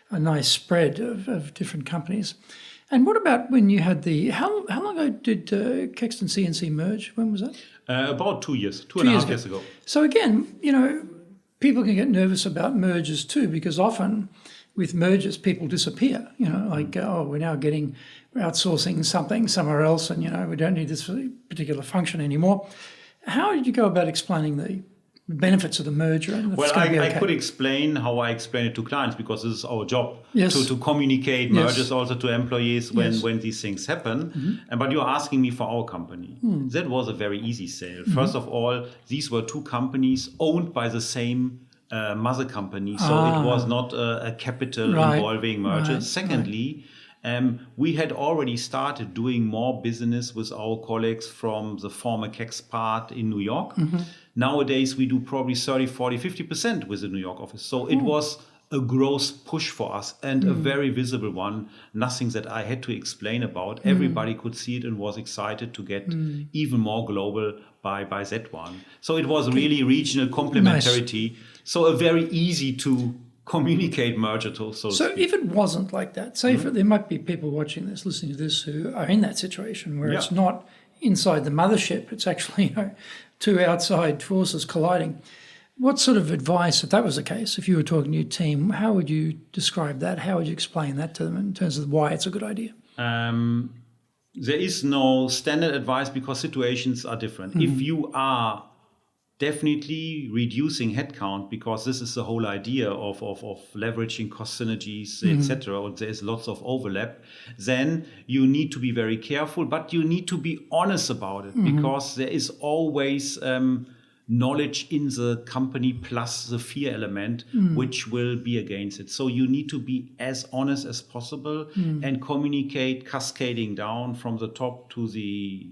a nice spread of different companies. And what about when you had how long ago did Kekst and CNC merge? When was that? About 2 years, 2.5 years ago. So again, you know, people can get nervous about mergers too, because often with mergers, people disappear, you know, like, we're now we're outsourcing something somewhere else and, you know, we don't need this particular function anymore. How did you go about explaining the benefits of the merger? And well, I could explain how I explain it to clients because this is our job to communicate mergers also to employees when these things happen. But you're asking me for our company. That was a very easy sale. First of all, these were 2 companies owned by the same mother company, so it was not a capital involving merger. Secondly, we had already started doing more business with our colleagues from the former Kekst part in New York. Nowadays, we do probably 30, 40, 50% with the New York office. So it was a growth push for us and a very visible one, nothing that I had to explain about. Everybody could see it and was excited to get even more global by that one. So it was really regional complementarity. So a very easy to communicate merger to. So if it wasn't like that, say there might be people watching this, listening to this, who are in that situation where it's not inside the mothership, it's actually, you know, 2 outside forces colliding. What sort of advice, if that was the case, if you were talking to your team, how would you describe that? How would you explain that to them in terms of why it's a good idea? There is no standard advice because situations are different. If you are definitely reducing headcount, because this is the whole idea of leveraging cost synergies, etc., there is lots of overlap, then you need to be very careful, but you need to be honest about it because there is always knowledge in the company plus the fear element, which will be against it. So you need to be as honest as possible and communicate cascading down from the top to the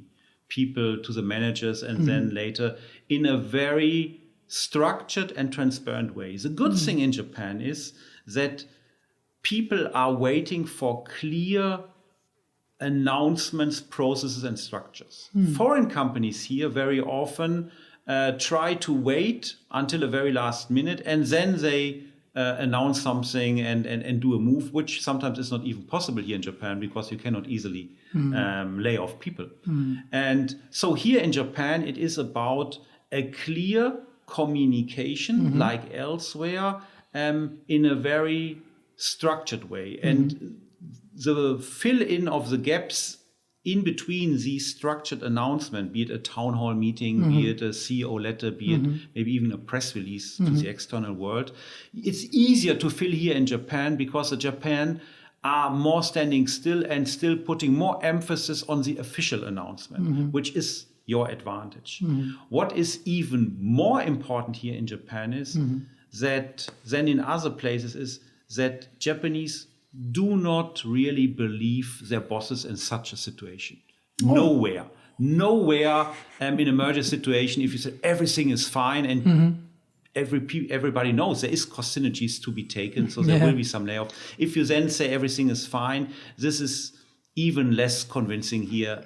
people, to the managers, and then later in a very structured and transparent way. The good thing in Japan is that people are waiting for clear announcements, processes, and structures. Foreign companies here very often try to wait until the very last minute and then they announce something and do a move, which sometimes is not even possible here in Japan because you cannot easily lay off people. And so here in Japan, it is about a clear communication like elsewhere in a very structured way. And the fill-in of the gaps in between these structured announcements, be it a town hall meeting, be it a CEO letter, be it maybe even a press release to the external world, it's easier to fill here in Japan because the Japan are more standing still and still putting more emphasis on the official announcement, which is your advantage. What is even more important here in Japan is that than in other places is that Japanese do not really believe their bosses in such a situation. Nowhere in a merger situation, if you say everything is fine and everybody knows there is cost synergies to be taken, so there will be some layoffs. If you then say everything is fine, this is even less convincing here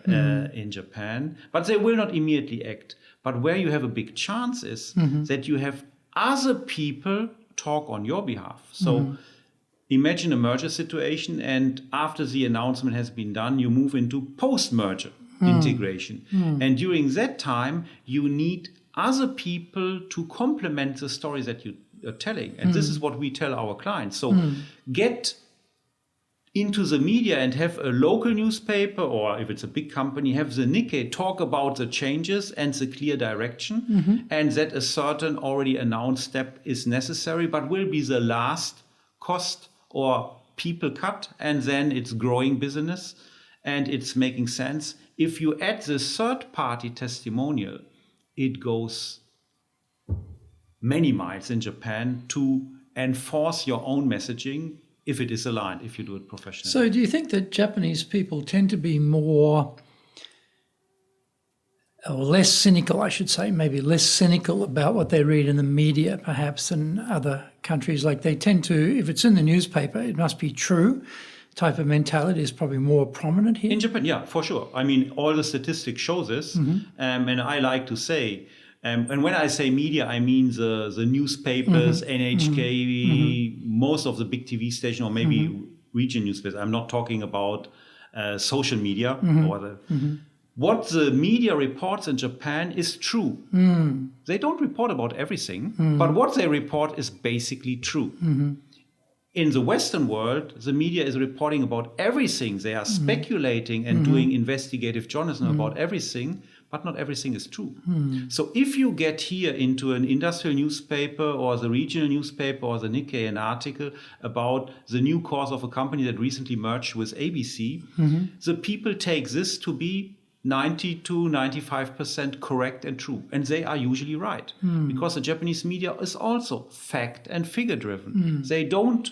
in Japan. But they will not immediately act. But where you have a big chance is that you have other people talk on your behalf. So imagine a merger situation, and after the announcement has been done, you move into post-merger integration. And during that time, you need other people to complement the story that you are telling. And this is what we tell our clients. So get into the media and have a local newspaper, or if it's a big company, have the Nikkei talk about the changes and the clear direction, and that a certain already announced step is necessary, but will be the last cost or people cut, and then it's growing business and it's making sense. If you add the third-party testimonial, it goes many miles in Japan to enforce your own messaging if it is aligned, if you do it professionally. So do you think that Japanese people tend to be more, or less cynical, I should say, maybe less cynical about what they read in the media perhaps than other countries? Like they tend to, if it's in the newspaper, it must be true type of mentality is probably more prominent here? In Japan, yeah, for sure. I mean, all the statistics show this. And I like to say, and when I say media, I mean the newspapers, NHK, most of the big TV station, or maybe region newspapers. I'm not talking about social media. Or what the media reports in Japan is true. They don't report about everything, but what they report is basically true. In the Western world, the media is reporting about everything. They are speculating and doing investigative journalism about everything, but not everything is true. So if you get here into an industrial newspaper or the regional newspaper or the Nikkei an article about the new course of a company that recently merged with ABC, the people take this to be 90 to 95% correct and true. And they are usually right, because the Japanese media is also fact and figure driven. They don't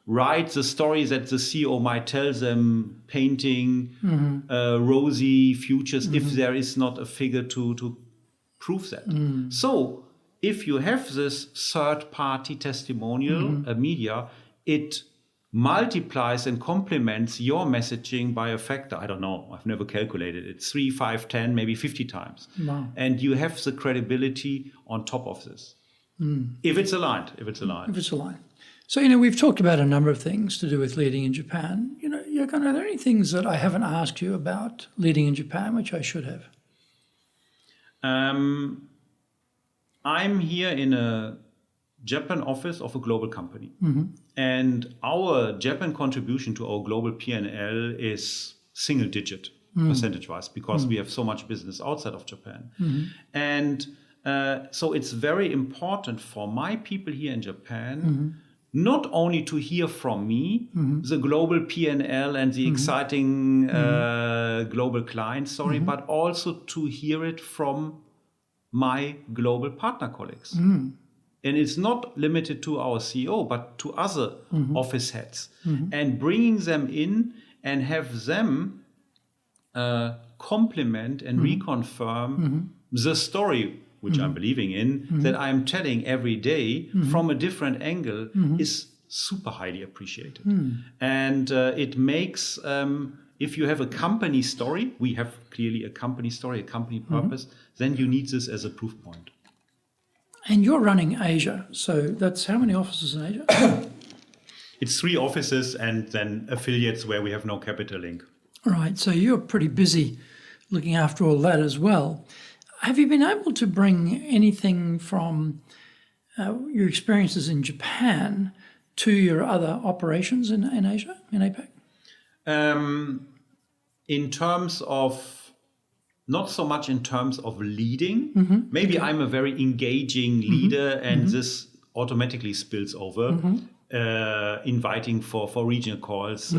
write the story that the CEO might tell them, painting rosy futures if there is not a figure to prove that. So if you have this third-party testimonial media, it multiplies and complements your messaging by a factor. I don't know, I've never calculated it. 3, 5, 10, maybe 50 times. Wow. And you have the credibility on top of this. If it's aligned. If it's aligned. So, we've talked about a number of things to do with leading in Japan. Jochen, are there any things that I haven't asked you about leading in Japan, which I should have? I'm here in a Japan office of a global company. And our Japan contribution to our global P&L is single digit percentage-wise, because we have so much business outside of Japan. And so it's very important for my people here in Japan not only to hear from me the global P&L and the exciting global client story, but also to hear it from my global partner colleagues. And it's not limited to our CEO, but to other office heads. And bringing them in and have them complement and reconfirm the story, which I'm believing in, that I'm telling every day from a different angle, is super highly appreciated. And it makes, if you have a company story, we have clearly a company story, a company purpose, then you need this as a proof point. And you're running Asia, so that's how many offices in Asia? It's 3 offices and then affiliates where we have no capital link. All right, so you're pretty busy looking after all that as well. Have you been able to bring anything from your experiences in Japan to your other operations in Asia, in APAC? In terms of, not so much in terms of leading. Maybe I'm a very engaging leader, and this automatically spills over. Inviting for regional calls,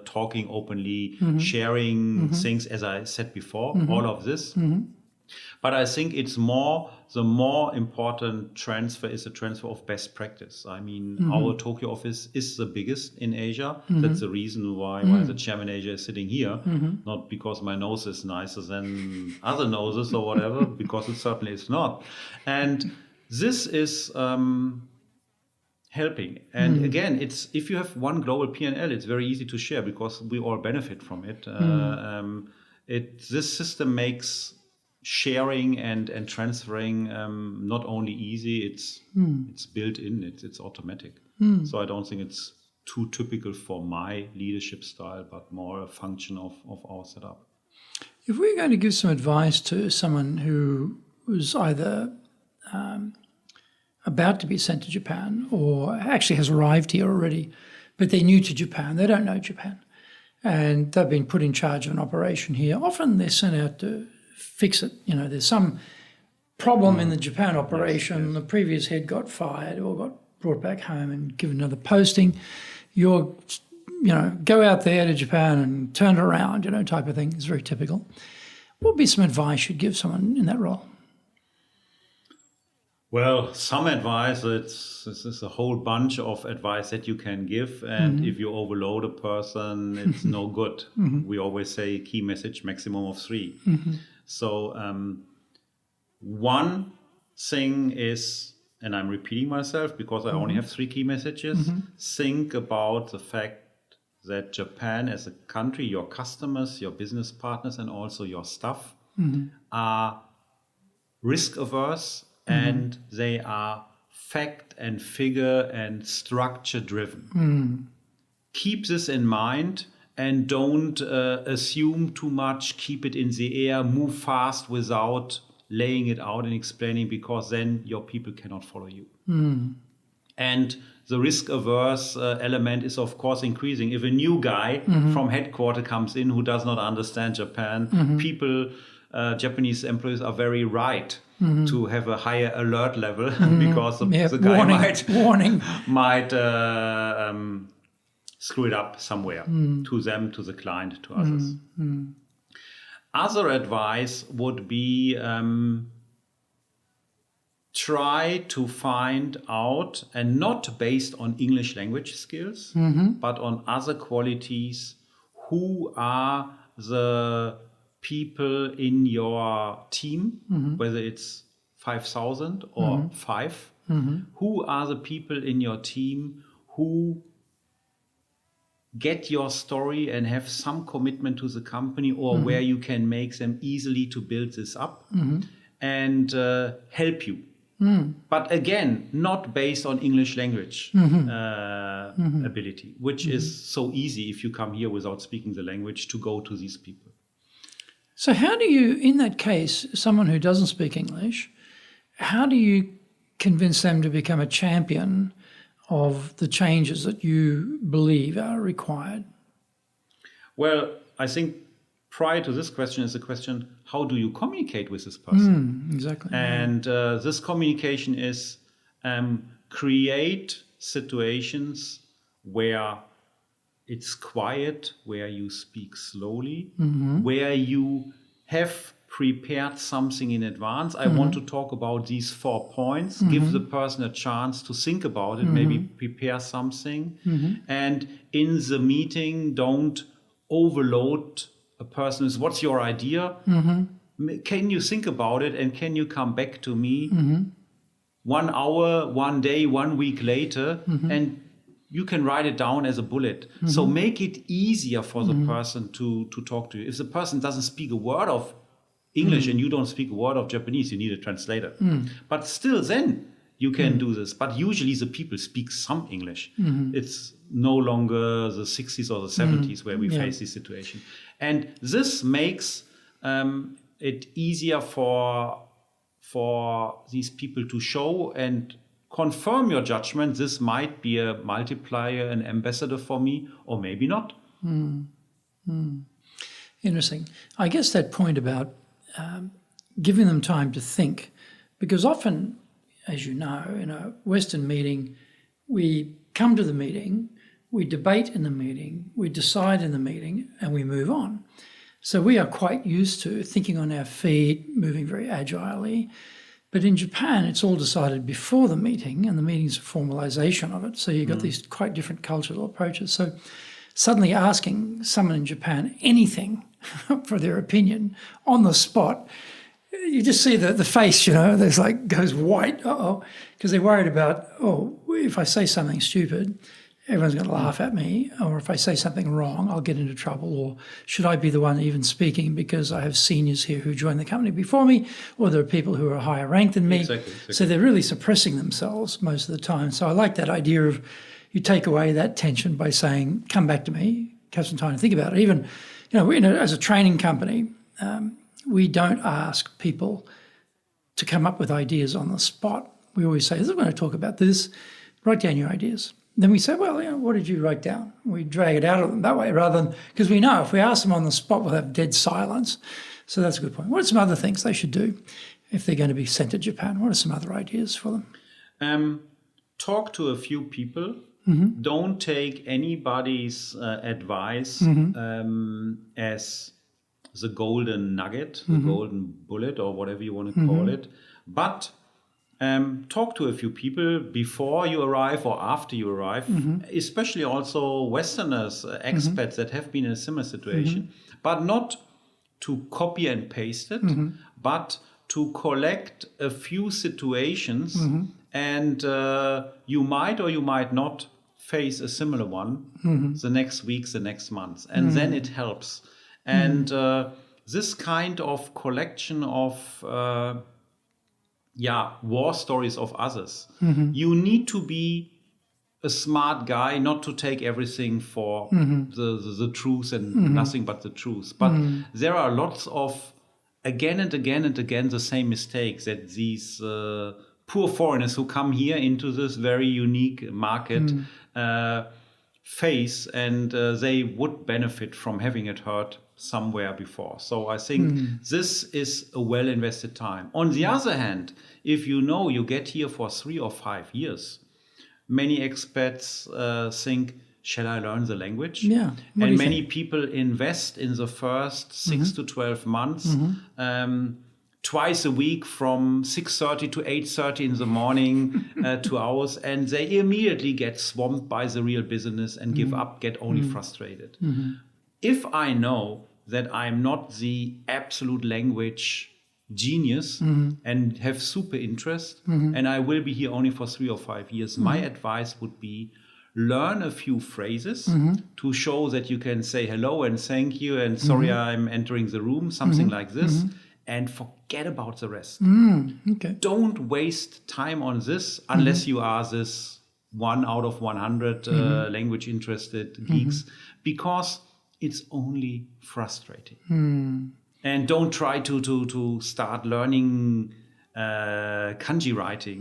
talking openly, sharing things, as I said before, all of this. But I think it's the more important transfer is the transfer of best practice. I mean, our Tokyo office is the biggest in Asia. That's the reason why the chairman Asia is sitting here, not because my nose is nicer than other noses or whatever, because it certainly is not. And this is helping. And again, it's if you have one global P&L, it's very easy to share because we all benefit from it. This system makes sharing and transferring not only easy, it's built in, it's automatic. So I don't think it's too typical for my leadership style, but more a function of our setup. If we're going to give some advice to someone who was either about to be sent to Japan or actually has arrived here already, but they're new to Japan, they don't know Japan, and they've been put in charge of an operation here, often they're sent out to fix it. You know, there's some problem in the Japan operation. The previous head got fired or got brought back home and given another posting. Go out there to Japan and turn it around, type of thing. It's very typical. What would be some advice you'd give someone in that role? Well, some advice, this is a whole bunch of advice that you can give. And if you overload a person, it's no good. We always say key message, maximum of 3. So one thing is, and I'm repeating myself because I only have 3 key messages, think about the fact that Japan as a country, your customers, your business partners, and also your staff are risk averse and they are fact and figure and structure driven. Keep this in mind. And don't assume too much, keep it in the air, move fast without laying it out and explaining, because then your people cannot follow you. And the risk-averse element is, of course, increasing. If a new guy from headquarters comes in who does not understand Japan, Japanese employees are very right to have a higher alert level because the guy might screw it up somewhere to them, to the client, to others. Other advice would be try to find out, and not based on English language skills, but on other qualities, who are the people in your team, whether it's 5,000 or 5, who are the people in your team who get your story and have some commitment to the company, or where you can make them easily to build this up and help you. But again, not based on English language ability, which is so easy if you come here without speaking the language to go to these people. So how do you, in that case, someone who doesn't speak English, how do you convince them to become a champion of the changes that you believe are required? Well, I think prior to this question is the question, how do you communicate with this person? Exactly. And this communication is create situations where it's quiet, where you speak slowly, where you have prepared something in advance. I want to talk about these 4 points. Give the person a chance to think about it, maybe prepare something. And in the meeting, don't overload a person. What's your idea? Can you think about it, and can you come back to me 1 hour, 1 day, 1 week later, and you can write it down as a bullet. So make it easier for the person to talk to you. If the person doesn't speak a word of English and you don't speak a word of Japanese, you need a translator. But still then you can do this. But usually the people speak some English. It's no longer the 60s or the 70s where we face this situation. And this makes it easier for these people to show and confirm your judgment. This might be a multiplier, an ambassador for me, or maybe not. Interesting. I guess that point about giving them time to think, because often, as you know, in a Western meeting, we come to the meeting, we debate in the meeting, we decide in the meeting, and we move on. So we are quite used to thinking on our feet, moving very agilely. But in Japan, it's all decided before the meeting, and the meeting's a formalization of it. So you've got these quite different cultural approaches. So suddenly asking someone in Japan anything for their opinion on the spot, you just see the face, there's goes white, because they're worried about, if I say something stupid, everyone's going to laugh at me, or if I say something wrong, I'll get into trouble, or should I be the one even speaking because I have seniors here who joined the company before me, or there are people who are higher ranked than me. Exactly. So they're really suppressing themselves most of the time. So I like that idea of you take away that tension by saying, come back to me, have some time to think about it. Even, as a training company, we don't ask people to come up with ideas on the spot. We always say, we're going to talk about this, write down your ideas. Then we say, what did you write down? We drag it out of them that way rather than, because we know if we ask them on the spot, we'll have dead silence. So that's a good point. What are some other things they should do if they're going to be sent to Japan? What are some other ideas for them? Talk to a few people. Don't take anybody's advice as the golden nugget, the golden bullet, or whatever you want to call it. But talk to a few people before you arrive or after you arrive, especially also Westerners, expats that have been in a similar situation, but not to copy and paste it, but to collect a few situations, and you might or you might not face a similar one the next weeks, the next months, and then it helps. And this kind of collection of war stories of others. You need to be a smart guy, not to take everything for the truth and nothing but the truth. But there are lots of, again and again and again, the same mistakes that these poor foreigners who come here into this very unique market face, and they would benefit from having it heard somewhere before. So I think this is a well invested time. On the other hand, if you get here for 3 or 5 years, many expats think, shall I learn the language? Yeah. And many people invest in the first 6 to 12 months, twice a week from 6:30 to 8:30 in the morning, 2 hours, and they immediately get swamped by the real business and give up, get only frustrated. If I know that I'm not the absolute language genius and have super interest, and I will be here only for 3 or 5 years, my advice would be learn a few phrases to show that you can say hello and thank you and sorry I'm entering the room, something like this, and forget about the rest. Okay. Don't waste time on this unless you are this 1 out of 100 language interested geeks, because it's only frustrating. And don't try to start learning kanji writing.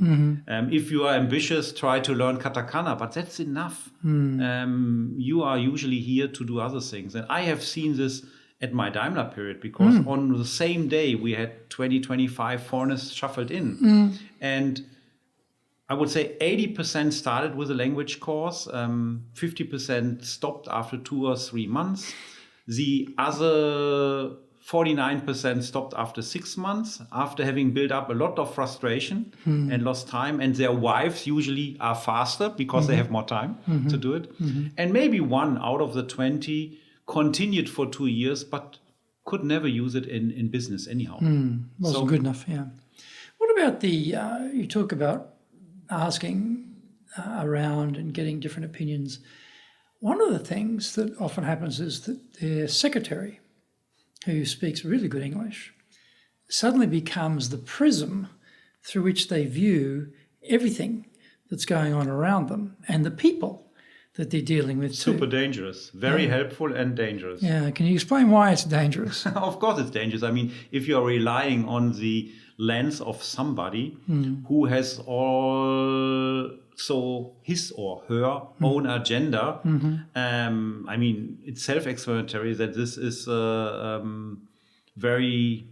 If you are ambitious, try to learn katakana, but that's enough. You are usually here to do other things. And I have seen this at my Daimler period, because on the same day we had 20-25 foreigners shuffled in. And I would say 80% started with a language course, 50% stopped after 2 or 3 months. The other 49% stopped after 6 months, after having built up a lot of frustration and lost time. And their wives usually are faster because they have more time to do it. And maybe 1 out of the 20 continued for 2 years, but could never use it in business anyhow. Wasn't good enough, yeah. What about you talk about asking around and getting different opinions. One of the things that often happens is that their secretary, who speaks really good English, suddenly becomes the prism through which they view everything that's going on around them and the people that they're dealing with too. Super dangerous, very helpful and dangerous. Yeah, can you explain why it's dangerous? Of course it's dangerous. I mean, if you're relying on the lens of somebody who has also his or her own agenda, I mean, it's self-explanatory that this is a very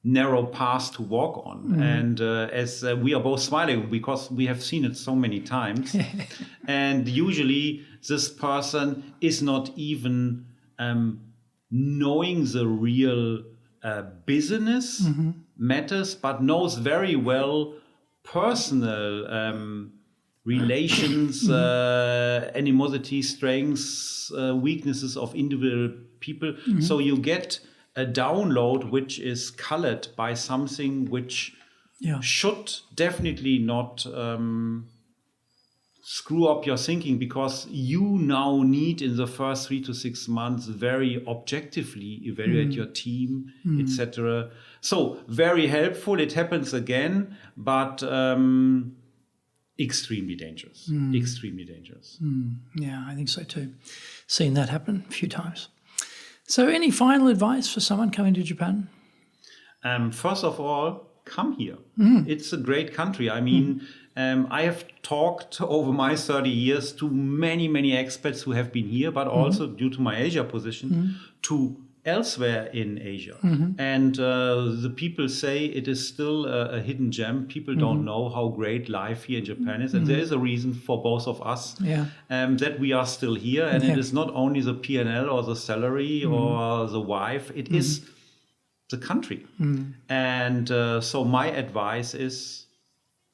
narrow path to walk on. And as we are both smiling because we have seen it so many times, and usually this person is not even knowing the real business matters, but knows very well personal relations, animosity, strengths, weaknesses of individual people. So you get a download which is colored by something which should definitely not screw up your thinking, because you now need in the first 3 to 6 months very objectively evaluate your team, etc. So very helpful. It happens again, but extremely dangerous. Extremely dangerous. Yeah, I think so too. Seen that happen a few times. So any final advice for someone coming to Japan? First of all, come here. It's a great country. I mean, I have talked over my 30 years to many, many experts who have been here, but also due to my Asia position, to elsewhere in Asia. And the people say it is still a hidden gem. People don't know how great life here in Japan is. And there is a reason for both of us that we are still here. And it is not only the P&L or the salary or the wife, it is the country. And so my advice is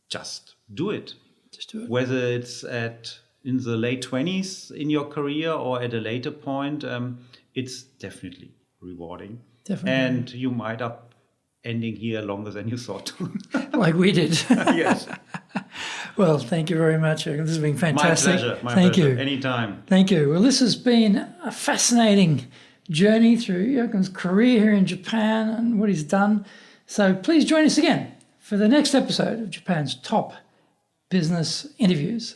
just do it. Just do it. Whether it's in the late 20s in your career or at a later point, it's definitely rewarding. Definitely. And you might up ending here longer than you thought to. Like we did. Yes. Well, thank you very much. This has been fantastic. My pleasure. Thank you. Anytime. Thank you. Well, this has been a fascinating journey through Jochen's career here in Japan and what he's done. So please join us again for the next episode of Japan's Top Business Interviews.